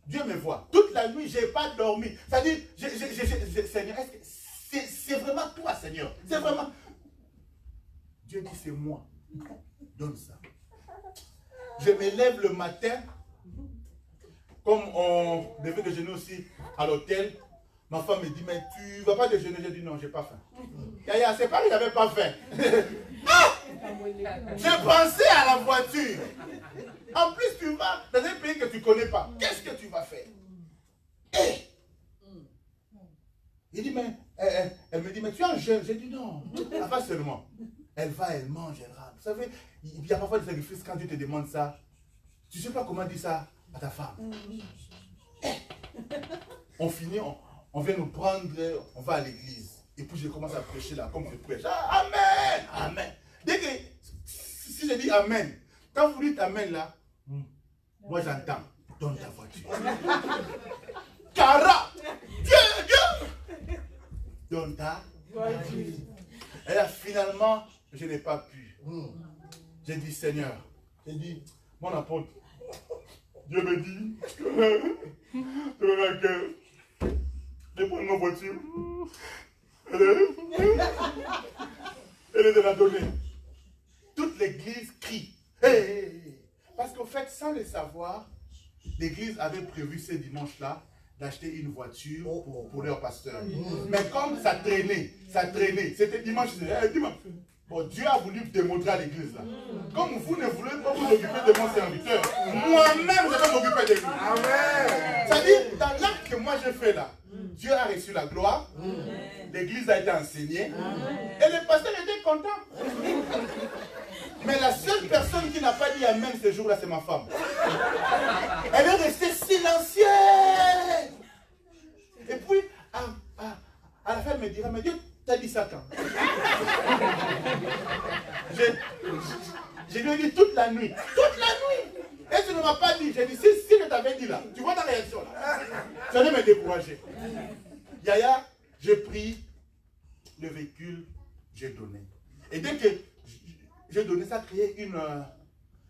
Dieu me voit. Toute la nuit, je n'ai pas dormi. Ça dit, Seigneur, c'est vraiment toi, Seigneur. C'est vraiment... Dieu dit, c'est moi. Donne ça. Je me lève le matin, comme on devait déjeuner aussi à l'hôtel. Ma femme me dit, mais tu ne vas pas déjeuner? J'ai dit, non, je n'ai pas faim. C'est pas que je n'avais pas faim. Ah! Je pensais à la voiture. En plus, tu vas dans un pays que tu ne connais pas. Qu'est-ce que tu vas faire? Il dit, mais elle me dit, mais tu es un jeune. J'ai dit, non, pas seulement. Elle va, elle mange, elle rame. Vous savez, il y a parfois des sacrifices quand Dieu te demande ça. Tu ne sais pas comment dire ça à ta femme. On finit, on vient nous prendre, on va à l'église. Et puis je commence à prêcher là, comme je prêche. Ah, amen, amen. Dès que, si je dis amen, quand vous dites amen là, moi j'entends, donne ta voiture. Cara, Dieu, donne ta voiture. Et là finalement, je n'ai pas pu. J'ai dit, Seigneur, j'ai dit, mon apôtre, Dieu me dit que je prends ma voiture. Elle est de la donner. Toute l'église crie. Hey! Parce qu'au fait, sans le savoir, l'église avait prévu ce dimanche-là d'acheter une voiture pour leur pasteur. Mais comme ça traînait, c'était dimanche. Bon, Dieu a voulu démontrer à l'église là. Comme vous ne voulez pas vous occuper de mon serviteur, moi-même je vais m'occuper de lui. Amen. C'est-à-dire, dans l'acte que moi j'ai fait là, Dieu a reçu la gloire, l'église a été enseignée, et le pasteur était content. Mais la seule personne qui n'a pas dit amen ce jour-là, c'est ma femme. Elle est restée silencieuse. Et puis, à la fin, elle me dira, mais Dieu t'a dit ça quand? Je lui ai dit toute la nuit. Toute la nuit. Et tu ne m'as pas dit. J'ai dit, si je t'avais dit là, tu vois ta réaction là. Ça allait me décourager. Yaya, j'ai pris le véhicule, j'ai donné. Et dès que j'ai donné, ça a créé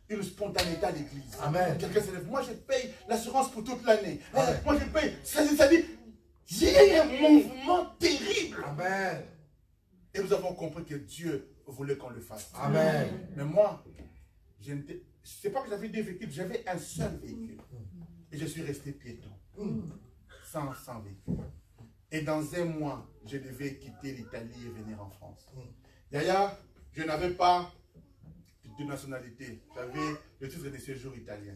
une spontanéité à l'église. Amen. Quelqu'un se lève. Moi, je paye l'assurance pour toute l'année. Moi, je paye. Ça dit, il y a un mouvement terrible. Amen. Et nous avons compris que Dieu voulait qu'on le fasse. Amen. Mais moi, c'est pas que j'avais des véhicules, j'avais un seul véhicule. Et je suis resté piéton. Sans véhicule. Et dans un mois, je devais quitter l'Italie et venir en France. Yaya, je n'avais pas de nationalité. J'avais le titre de séjour italien.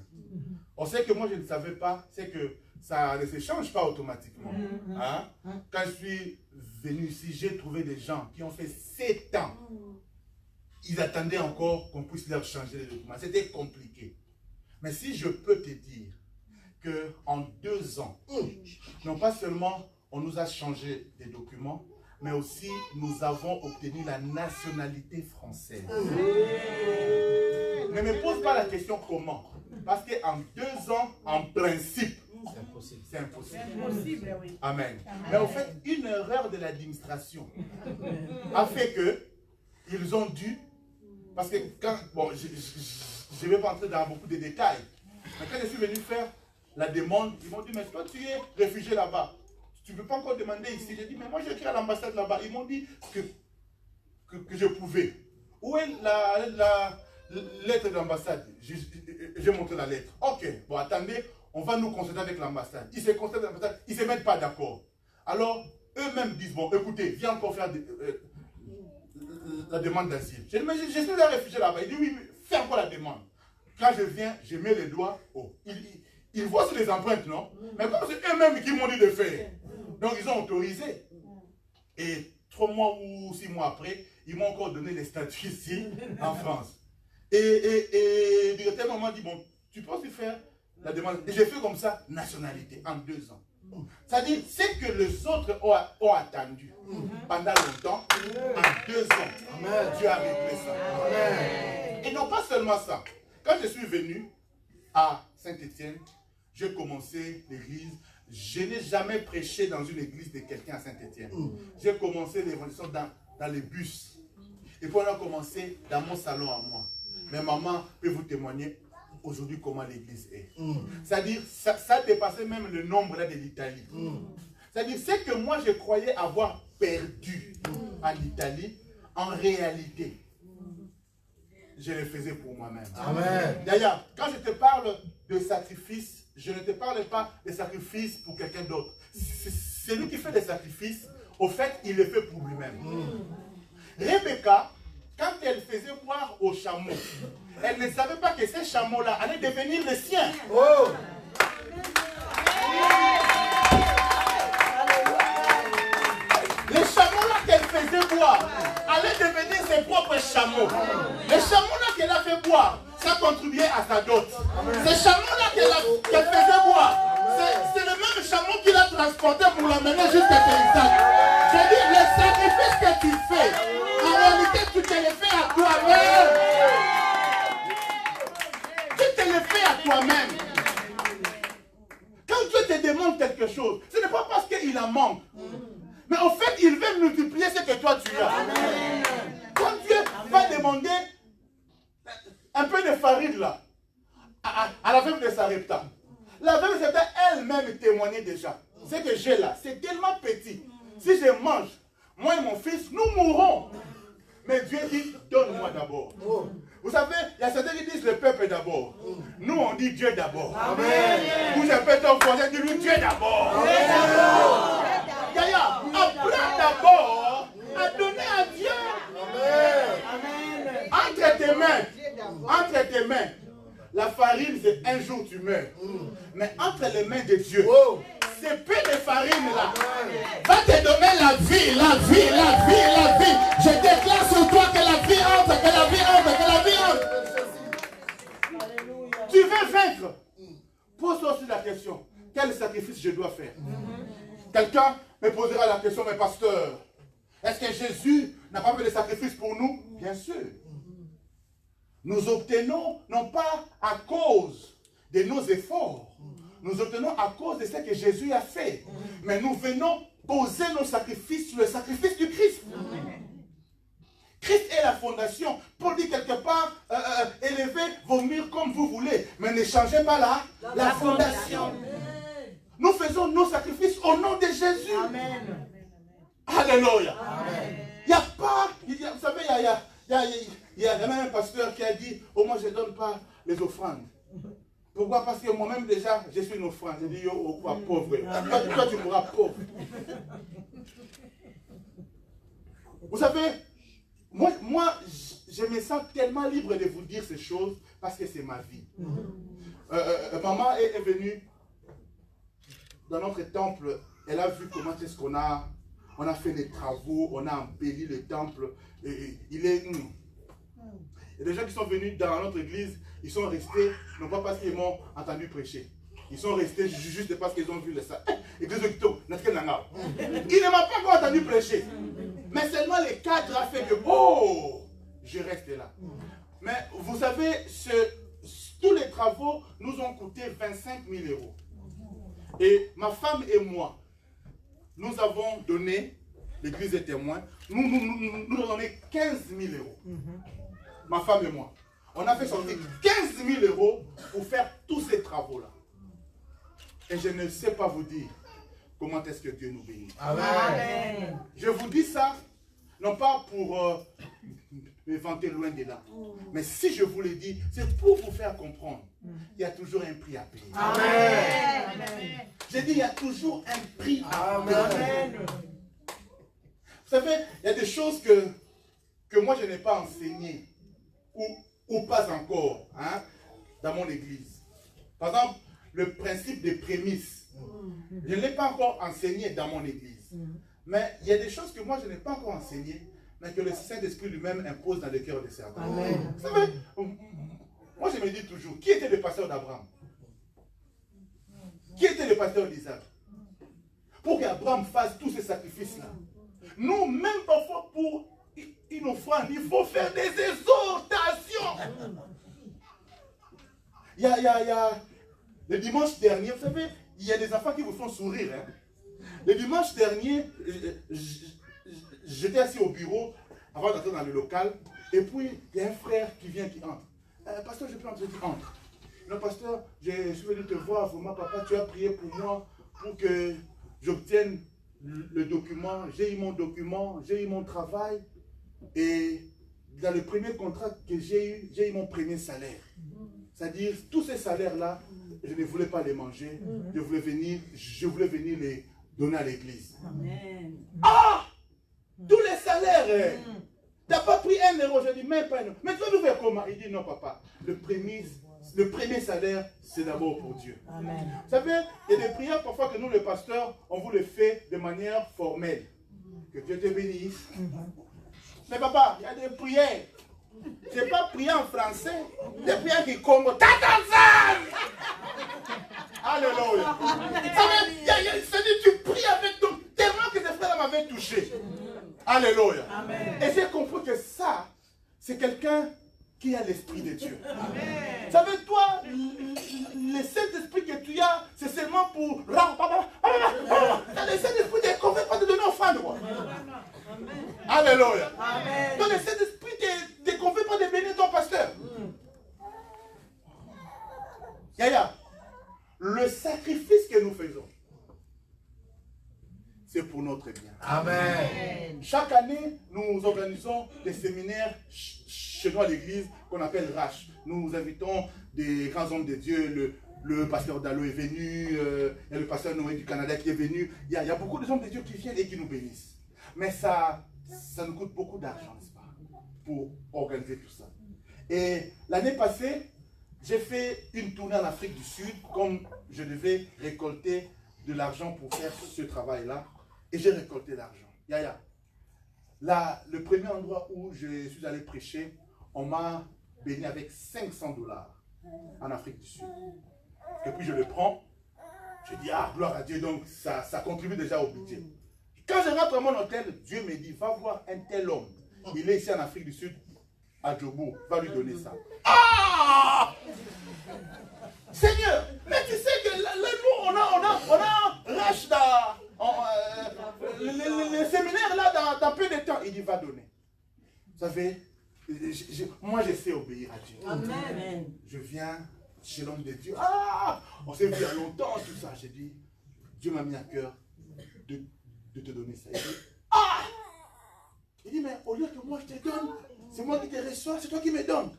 On sait que moi, je ne savais pas, c'est que ça ne se change pas automatiquement. Hein? Quand je suis venu ici, j'ai trouvé des gens qui ont fait 7 ans. Ils attendaient encore qu'on puisse leur changer les documents. C'était compliqué. Mais si je peux te dire qu'en 2 ans, non pas seulement on nous a changé des documents, mais aussi nous avons obtenu la nationalité française. Ne me pose pas la question comment. Parce qu'en 2 ans, en principe, c'est impossible. C'est impossible. Impossible, oui. Amen. Mais en fait, une erreur de l'administration a fait que ils ont dû, parce que quand, bon, je ne vais pas entrer dans beaucoup de détails, mais quand je suis venu faire la demande, ils m'ont dit, mais toi tu es réfugié là-bas, tu ne peux pas encore demander ici. J'ai dit, mais moi j'ai écrit à l'ambassade là-bas. Ils m'ont dit que je pouvais. Où est la lettre de l'ambassade? J'ai montré la lettre. Ok, bon attendez, on va nous consulter avec l'ambassade. Ils se consultent avec l'ambassade, ils ne se mettent pas d'accord. Alors, eux-mêmes disent, bon écoutez, viens encore faire la demande d'asile. J'ai dit, mais je suis un réfugié là-bas. Il dit, oui, fais encore la demande. Quand je viens, je mets les doigts. Oh, ils voient sur les empreintes, non? Mais comme c'est eux-mêmes qui m'ont dit de faire. Donc, ils ont autorisé. Et 3 mois ou 6 mois après, ils m'ont encore donné les statuts ici, en France. Et le directeur m'a dit, bon, tu peux aussi faire la demande. Et j'ai fait comme ça, nationalité, en 2 ans. C'est-à-dire, c'est que les autres ont attendu pendant longtemps, en 2 ans, Dieu a réglé ça. Amen. Et non pas seulement ça. Quand je suis venu à Saint-Étienne, j'ai commencé l'église. Je n'ai jamais prêché dans une église de quelqu'un à Saint-Étienne. J'ai commencé l'évangélisation dans les bus. Et puis on a commencé dans mon salon à moi. Mais maman peut vous témoigner aujourd'hui comment l'église est. C'est-à-dire, ça dépassait même le nombre là de l'Italie. C'est-à-dire, ce que moi je croyais avoir perdu en Italie, en réalité, je le faisais pour moi-même. D'ailleurs, quand je te parle de sacrifice, je ne te parle pas de sacrifice pour quelqu'un d'autre. C'est lui qui fait des sacrifices, au fait, il le fait pour lui-même. Rebecca, quand elle faisait boire aux chameaux, elle ne savait pas que ces chameaux-là allaient devenir les siens. Oh. Les chameaux-là qu'elle faisait boire allaient devenir ses propres chameaux. Les chameaux-là qu'elle a fait boire, ça contribuait à sa dot. Ces chameaux-là qu'elle faisait boire, c'est le même chameau qu'il a transporté pour l'amener jusqu'à Paysac. Je dis, les sacrifices que tu fais, en réalité, tu te les fais à toi-même. Tu te les fais à toi-même. Quand Dieu te demande quelque chose, ce n'est pas parce qu'il en manque. Mais en fait, il veut multiplier ce que toi tu as. Quand Dieu va demander un peu de farine là, à la veuve de Sarepta, la veuve de Sarepta elle-même témoignait déjà. Ce que j'ai là, c'est tellement petit. Si je mange, moi et mon fils, nous mourrons. Mais Dieu dit, donne-moi d'abord. Vous savez, il y a certains qui disent le peuple d'abord. Nous, on dit Dieu d'abord. Vous appelez ton voisin, dis-lui Dieu d'abord. Yaya, apprends d'abord à donner à Dieu. Entre tes mains, la farine, c'est un jour tu meurs. Mais entre les mains de Dieu, ce peu de farine là va te donner la vie, la vie, la vie, la vie. Je déclare sur toi que la vie entre, que la vie entre, que la vie entre. Tu veux vaincre? Pose-toi aussi la question, quel sacrifice je dois faire? Quelqu'un me posera la question, mais pasteur, est-ce que Jésus n'a pas fait de sacrifice pour nous? Bien sûr. Nous obtenons, non pas à cause de nos efforts, nous obtenons à cause de ce que Jésus a fait. Mais nous venons poser nos sacrifices sur le sacrifice du Christ. Christ est la fondation. Paul dit quelque part, élevez vos murs comme vous voulez, mais ne changez pas la fondation. Nous faisons nos sacrifices au nom de Jésus. Amen. Alléluia. Il n'y a pas, vous savez, il y a même un pasteur qui a dit, oh moi je ne donne pas les offrandes. Pourquoi? Parce que moi-même déjà, je suis une offrande. Je dis, yo, quoi, pauvre. Toi, tu mourras pauvre. Vous savez, moi, je me sens tellement libre de vous dire ces choses parce que c'est ma vie. Maman est venue dans notre temple. Elle a vu comment est-ce qu'on a fait des travaux, on a embelli le temple. Il y a des gens qui sont venus dans notre église, ils sont restés, non pas parce qu'ils m'ont entendu prêcher. Ils sont restés juste parce qu'ils ont vu le ça. Ils ne m'ont pas encore entendu prêcher. Mais seulement le cadre a fait que, oh, je reste là. Mais vous savez, tous les travaux nous ont coûté 25 000 euros. Et ma femme et moi, nous avons donné, l'église est témoin, nous avons donné 15 000 euros. Ma femme et moi. On a fait sortir 15 000 euros pour faire tous ces travaux-là. Et je ne sais pas vous dire comment est-ce que Dieu nous bénit. Amen. Je vous dis ça, non pas pour me vanter loin de là. Mais si je vous le dis, c'est pour vous faire comprendre. Il y a toujours un prix à payer. Amen. J'ai dit, il y a toujours un prix à payer. Amen. Vous savez, il y a des choses que moi je n'ai pas enseignées. Ou pas encore, hein, dans mon église. Par exemple, le principe des prémices. Je ne l'ai pas encore enseigné dans mon église. Mais il y a des choses que moi je n'ai pas encore enseignées, mais que le Saint-Esprit lui-même impose dans le cœur des servants. Vous savez, moi je me dis toujours, qui était le pasteur d'Abraham? Qui était le pasteur d'Isaac? Pour qu'Abraham fasse tous ces sacrifices-là. Nous, même parfois pour une offrande, il faut faire des exhortations. Il y a le dimanche dernier, vous savez, il y a des enfants qui vous font sourire. Hein. Le dimanche dernier, j'étais assis au bureau avant d'entrer dans le local, et puis il y a un frère qui vient, qui entre. Pasteur, je peux entrer, tu entres. Non, pasteur, je suis venu te voir, vraiment, papa, tu as prié pour moi, pour que j'obtienne le document. J'ai eu mon document, j'ai eu mon travail. Et dans le premier contrat que j'ai eu mon premier salaire. C'est-à-dire, tous ces salaires-là, je ne voulais pas les manger. Je voulais venir les donner à l'église. Ah! Tous les salaires! Tu n'as pas pris 1 euro. Je dis, même pas 1 euro. Mais tu vas nous faire comment? Il dit, non, papa. Le premier salaire, c'est d'abord pour Dieu. Amen. Vous savez, il y a des prières parfois que nous, les pasteurs, on vous les fait de manière formelle. Que Dieu te bénisse. Mais papa, il y a des prières. Je n'ai pas prié en français. Des prières qui Congo. Tatanzan! Alléluia. C'est-à-dire, tu pries avec ton. Tellement que tes frères m'avaient touché. Alléluia. Amen. Et j'ai compris que ça, c'est quelqu'un qui a l'esprit de Dieu. Amen. Vous savez, toi, le Saint-Esprit que tu as, c'est seulement pour. Le Saint-Esprit ne convainc pas de donner offrande. Alléluia. Amen. Donc le Saint-Esprit ne te convainc pas de bénir ton pasteur. Yaya, le sacrifice que nous faisons, c'est pour notre bien. Amen. Chaque année, nous organisons des séminaires chez nous à l'église qu'on appelle RACH. Nous invitons des grands hommes de Dieu. Le pasteur Dalo est venu, il y a le pasteur Noé du Canada qui est venu. Il y a beaucoup de hommes de Dieu qui viennent et qui nous bénissent. Mais ça nous coûte beaucoup d'argent, n'est-ce pas, pour organiser tout ça. Et l'année passée, j'ai fait une tournée en Afrique du Sud, comme je devais récolter de l'argent pour faire ce travail-là. Et j'ai récolté l'argent. Yaya, là, le premier endroit où je suis allé prêcher, on m'a béni avec 500 $ en Afrique du Sud. Et puis je le prends, je dis, ah, gloire à Dieu, donc ça contribue déjà au budget. Quand je rentre à mon hôtel, Dieu me dit, va voir un tel homme. Il est ici en Afrique du Sud, à Djobo, va lui donner ça. Ah! Seigneur, mais tu sais que là, nous, on a RACH le séminaire là dans peu de temps. Il dit, va donner. Vous savez, moi je sais obéir à Dieu. Amen. Je viens chez l'homme de Dieu. Ah! On s'est vu il y a longtemps, tout ça. J'ai dit, Dieu m'a mis à cœur de te donner ça. Il dit, ah! Il dit, mais au lieu que moi je te donne, c'est moi qui te reçois, c'est toi qui me donnes.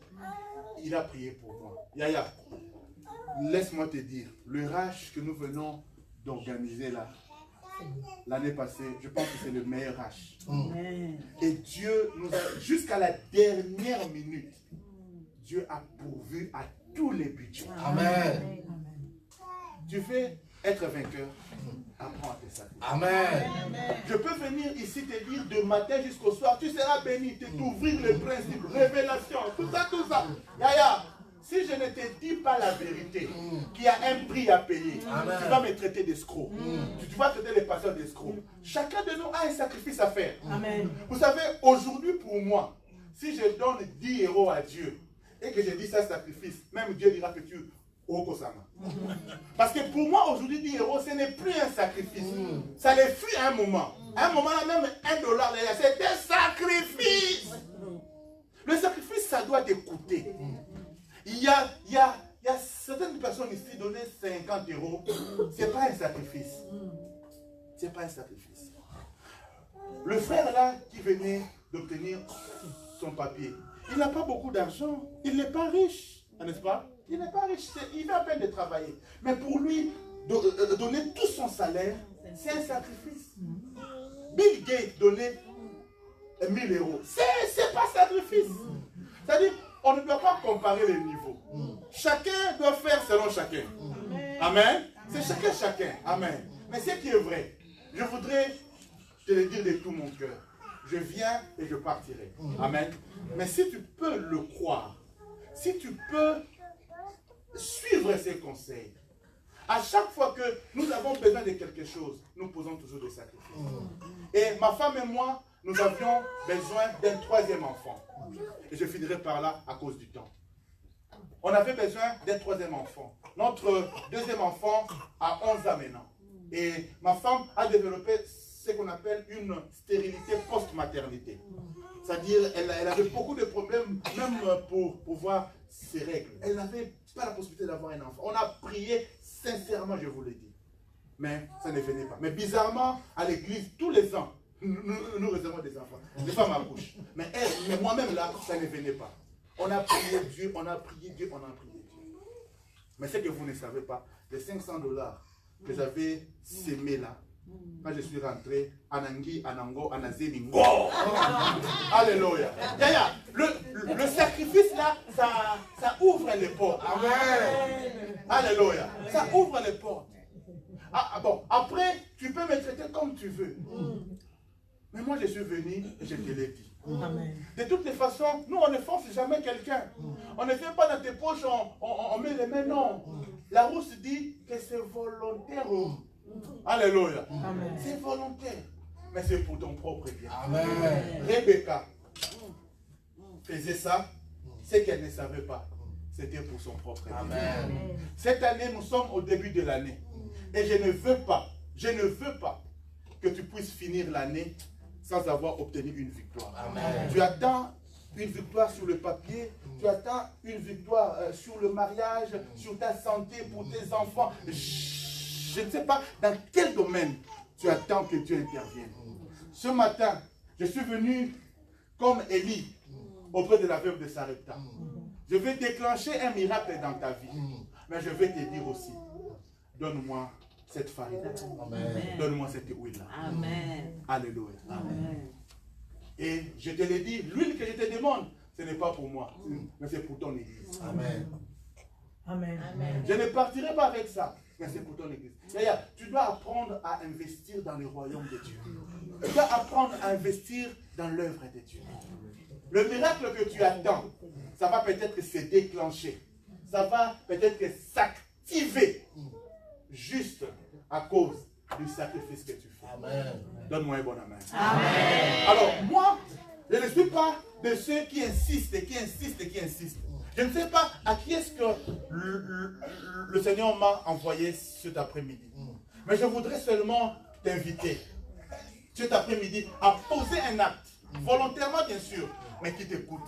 Il a prié pour moi. Yaya, laisse-moi te dire, le RACH que nous venons d'organiser là, l'année passée, je pense que c'est le meilleur RACH. Et Dieu nous a, jusqu'à la dernière minute, Dieu a pourvu à tous les budgets. Amen. Tu veux être vainqueur, apprends à te sacrifier. Amen. Je peux venir ici te dire de matin jusqu'au soir, tu seras béni, t'ouvrir les principes, révélation, tout ça. Yaya, si je ne te dis pas la vérité, qu'il y a un prix à payer, amen, tu vas me traiter d'escroc. Tu vas traiter les pasteurs d'escroc. Chacun de nous a un sacrifice à faire. Amen. Vous savez, aujourd'hui pour moi, si je donne 10 euros à Dieu et que je dis ça sacrifice, même Dieu dira que tu Okosama. Parce que pour moi, aujourd'hui, 10 euros, ce n'est plus un sacrifice. Ça les fut à un moment. À un moment, là, même $1, c'est un sacrifice. Le sacrifice, ça doit t'écouter. Il y a certaines personnes ici donner 50 euros. Ce n'est pas un sacrifice. Ce n'est pas un sacrifice. Le frère là qui venait d'obtenir son papier, il n'a pas beaucoup d'argent. Il n'est pas riche, n'est-ce pas? Il n'est pas riche. Il vient à peine de travailler. Mais pour lui, donner tout son salaire, c'est un sacrifice. Bill Gates donnait 1000 euros. C'est pas sacrifice. C'est-à-dire, on ne doit pas comparer les niveaux. Chacun doit faire selon chacun. Amen. C'est chacun. Amen. Mais ce qui est vrai, je voudrais te le dire de tout mon cœur. Je viens et je partirai. Amen. Mais si tu peux le croire, si tu peux suivre ces conseils, à chaque fois que nous avons besoin de quelque chose, nous posons toujours des sacrifices. Et ma femme et moi, nous avions besoin d'un 3e enfant. Et je finirai par là à cause du temps. On avait besoin d'un 3e enfant. Notre 2e enfant a 11 ans maintenant. Et ma femme a développé ce qu'on appelle une stérilité post-maternité. C'est-à-dire, elle avait beaucoup de problèmes, même pour pouvoir ses règles. Elle n'avait pas la possibilité d'avoir un enfant. On a prié sincèrement, je vous le dis. Mais ça ne venait pas. Mais bizarrement, à l'église, tous les ans, nous recevons des enfants. Les femmes accouchent. Mais moi-même là, ça ne venait pas. On a prié Dieu, on a prié Dieu, on a prié Dieu. Mais ce que vous ne savez pas, les $500 que j'avais sémés là, quand je suis rentré, Anangi, Anango, Anazeni, Ngo. Alléluia. Le sacrifice là, ça ouvre les portes. Amen. Alléluia. Ça ouvre les portes. Bon, après, tu peux me traiter comme tu veux. Mais moi, je suis venu et je te l'ai dit. Amen. De toutes les façons, nous, on ne force jamais quelqu'un. On ne fait pas dans tes poches, on met les mains, non. La Rousse dit que c'est volontaire. Alléluia. C'est volontaire. Mais c'est pour ton propre bien. Amen. Rebecca faisait ça. Ce qu'elle ne savait pas, c'était pour son propre bien. Amen. Cette année, nous sommes au début de l'année. Et je ne veux pas que tu puisses finir l'année sans avoir obtenu une victoire. Amen. Tu attends une victoire sur le papier, tu attends une victoire sur le mariage, sur ta santé, pour tes enfants. Je ne sais pas dans quel domaine tu attends que Dieu intervienne. Ce matin, je suis venu comme Élie auprès de la veuve de Sarepta. Je vais déclencher un miracle dans ta vie. Mais je vais te dire aussi, donne-moi cette farine. Donne-moi cette huile-là. Amen. Alléluia. Amen. Et je te l'ai dit, l'huile que je te demande, ce n'est pas pour moi, mais c'est pour ton église. Amen. Amen. Je ne partirai pas avec ça, mais c'est pour ton église. Tu dois apprendre à investir dans le royaume de Dieu. Tu dois apprendre à investir dans l'œuvre de Dieu. Le miracle que tu attends, ça va peut-être se déclencher. Ça va peut-être s'activer juste à cause du sacrifice que tu fais. Amen. Donne-moi un bon amen. Amen. Alors, moi, je ne suis pas de ceux qui insistent. Je ne sais pas à qui est-ce que le Seigneur m'a envoyé cet après-midi. Mais je voudrais seulement t'inviter cet après-midi à poser un acte, volontairement bien sûr, mais qui t'écoute,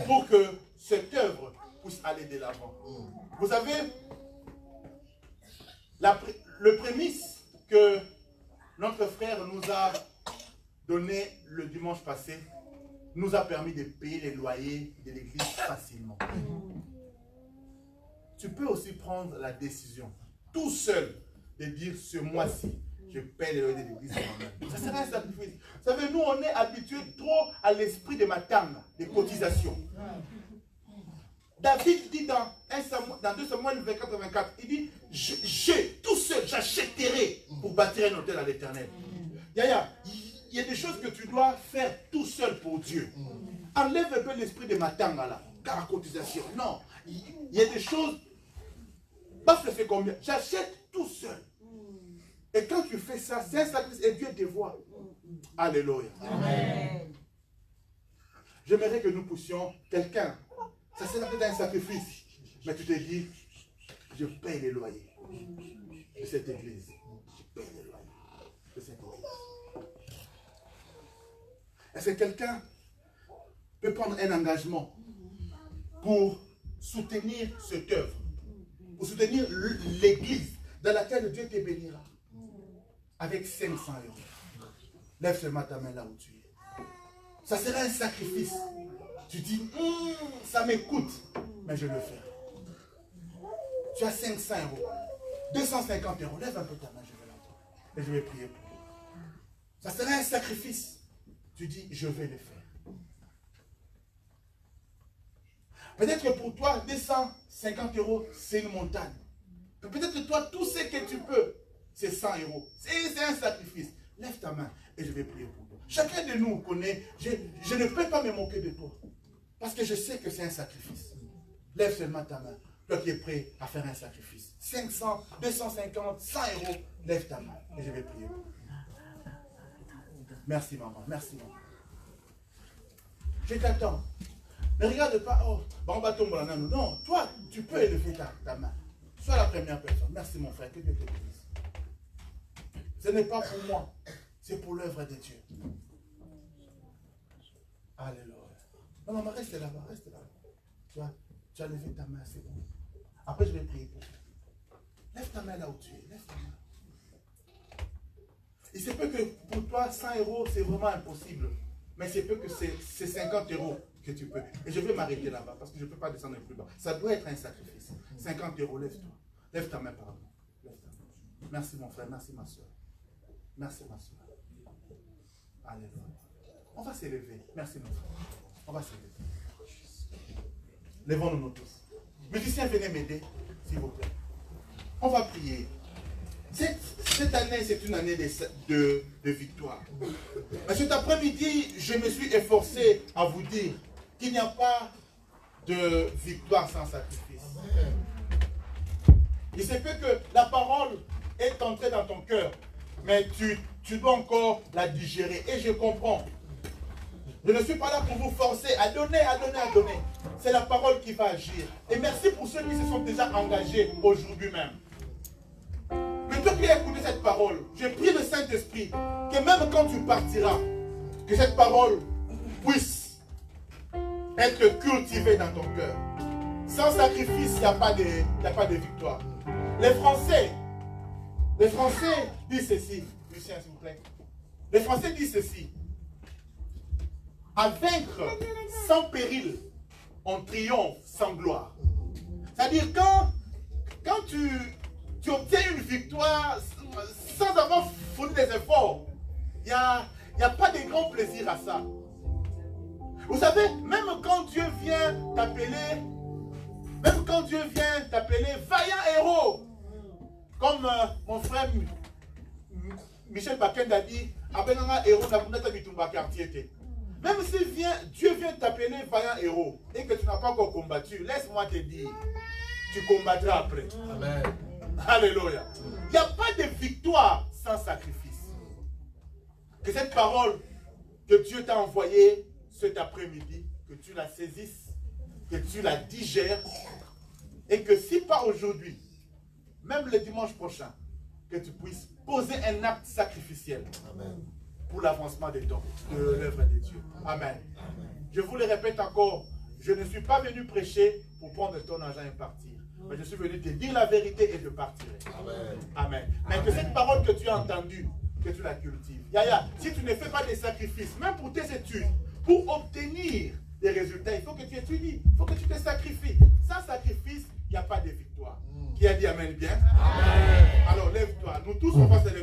pour que cette œuvre puisse aller de l'avant. Vous savez, le prémisse que notre frère nous a donné le dimanche passé nous a permis de payer les loyers de l'église facilement. Tu peux aussi prendre la décision, tout seul, de dire ce mois-ci, je paye les loyers de l'église moi-même. Ça sera un sacrifice. Vous savez, nous, on est habitués trop à l'esprit de matanga, des cotisations. David dit dans 2 Samuel 24, il dit, tout seul, j'achèterai pour bâtir un hôtel à l'Éternel. Il y a des choses que tu dois faire tout seul pour Dieu. Enlève un peu l'esprit de matanga là, car la cotisation. Non, il y a des choses, je fais combien? J'achète tout seul. Et quand tu fais ça, c'est un sacrifice et Dieu te voit. Alléluia. Amen. J'aimerais que nous poussions quelqu'un. Ça serait peut-être un sacrifice. Mais tu te dis, je paye les loyers de cette église. Je paye les loyers de cette église. Est-ce que quelqu'un peut prendre un engagement pour soutenir cette œuvre, pour soutenir l'église dans laquelle Dieu te bénira avec 500 €? Lève seulement ta main là où tu es. Ça sera un sacrifice. Tu dis, ça m'écoute, mais je le fais. Tu as 500 €, 250 €. Lève un peu ta main, je vais l'entendre. Et je vais prier pour toi. Ça sera un sacrifice. Tu dis, je vais le faire. Peut-être que pour toi, 250 €, c'est une montagne. Peut-être que toi, tout ce que tu peux, c'est 100 €. C'est un sacrifice. Lève ta main et je vais prier pour toi. Chacun de nous connaît, je ne peux pas me moquer de toi. Parce que je sais que c'est un sacrifice. Lève seulement ta main. Toi qui es prêt à faire un sacrifice. 500, 250, 100 €. Lève ta main et je vais prier pour toi. Merci maman, merci maman. Je t'attends. Ne regarde pas, oh, on va tomber dans nous. Non, toi, tu peux élever ta main. Sois la première personne. Merci mon frère, que Dieu te bénisse. Ce n'est pas pour moi, c'est pour l'œuvre de Dieu. Alléluia. Non, maman, reste là-bas, reste là-bas. Tu as levé ta main, c'est bon. Après, je vais prier pour toi. Lève ta main là où tu es, lève ta main. Il se peut que pour toi, 100 €, c'est vraiment impossible. Mais il se peut que c'est 50 € que tu peux. Et je vais m'arrêter là-bas parce que je ne peux pas descendre plus bas. Ça doit être un sacrifice. 50 €, lève-toi. Lève ta main, pardon. Lève ta main. Merci mon frère, merci ma soeur. Merci ma soeur. Alléluia. On va s'élever. Merci mon frère. On va s'élever. Levons-nous tous. Musiciens, venez m'aider, s'il vous plaît. On va prier. Cette année, c'est une année de victoire. Mais cet après-midi, je me suis efforcé à vous dire qu'il n'y a pas de victoire sans sacrifice. Il se peut que la parole est entrée dans ton cœur, mais tu dois encore la digérer. Et je comprends. Je ne suis pas là pour vous forcer à donner, à donner, à donner. C'est la parole qui va agir. Et merci pour ceux qui se sont déjà engagés aujourd'hui même. Mais toi qui as écouté cette parole, je prie le Saint-Esprit que même quand tu partiras, que cette parole puisse être cultivée dans ton cœur. Sans sacrifice, il n'y a pas de victoire. Les Français disent ceci. Lucien, s'il vous plaît. Les Français disent ceci. À vaincre sans péril, on triomphe sans gloire. C'est-à-dire quand tu obtiens une victoire sans avoir fourni des efforts, il n'y a pas de grand plaisir à ça. Vous savez, même quand Dieu vient t'appeler vaillant héros, comme mon frère Michel Bakenda a dit, héros quartier. Même si Dieu vient t'appeler vaillant héros et que tu n'as pas encore combattu, laisse-moi te dire, tu combattras après. Amen. Alléluia. Il n'y a pas de victoire sans sacrifice. Que cette parole que Dieu t'a envoyée cet après-midi, que tu la saisisses, que tu la digères, et que si pas aujourd'hui, même le dimanche prochain, que tu puisses poser un acte sacrificiel. Amen. Pour l'avancement de l'œuvre de Dieu. Amen. Je vous le répète encore, je ne suis pas venu prêcher pour prendre ton argent et partir. Mais je suis venu te dire la vérité et je partirai. Amen. Amen. Mais que cette parole que tu as entendue, que tu la cultives. Yaya, si tu ne fais pas des sacrifices, même pour tes études, pour obtenir des résultats, il faut que tu étudies, il faut que tu te sacrifies. Sans sacrifice, il n'y a pas de victoire. Qui a dit Amen bien? Amen. Alors lève-toi. Nous tous, on va se lever.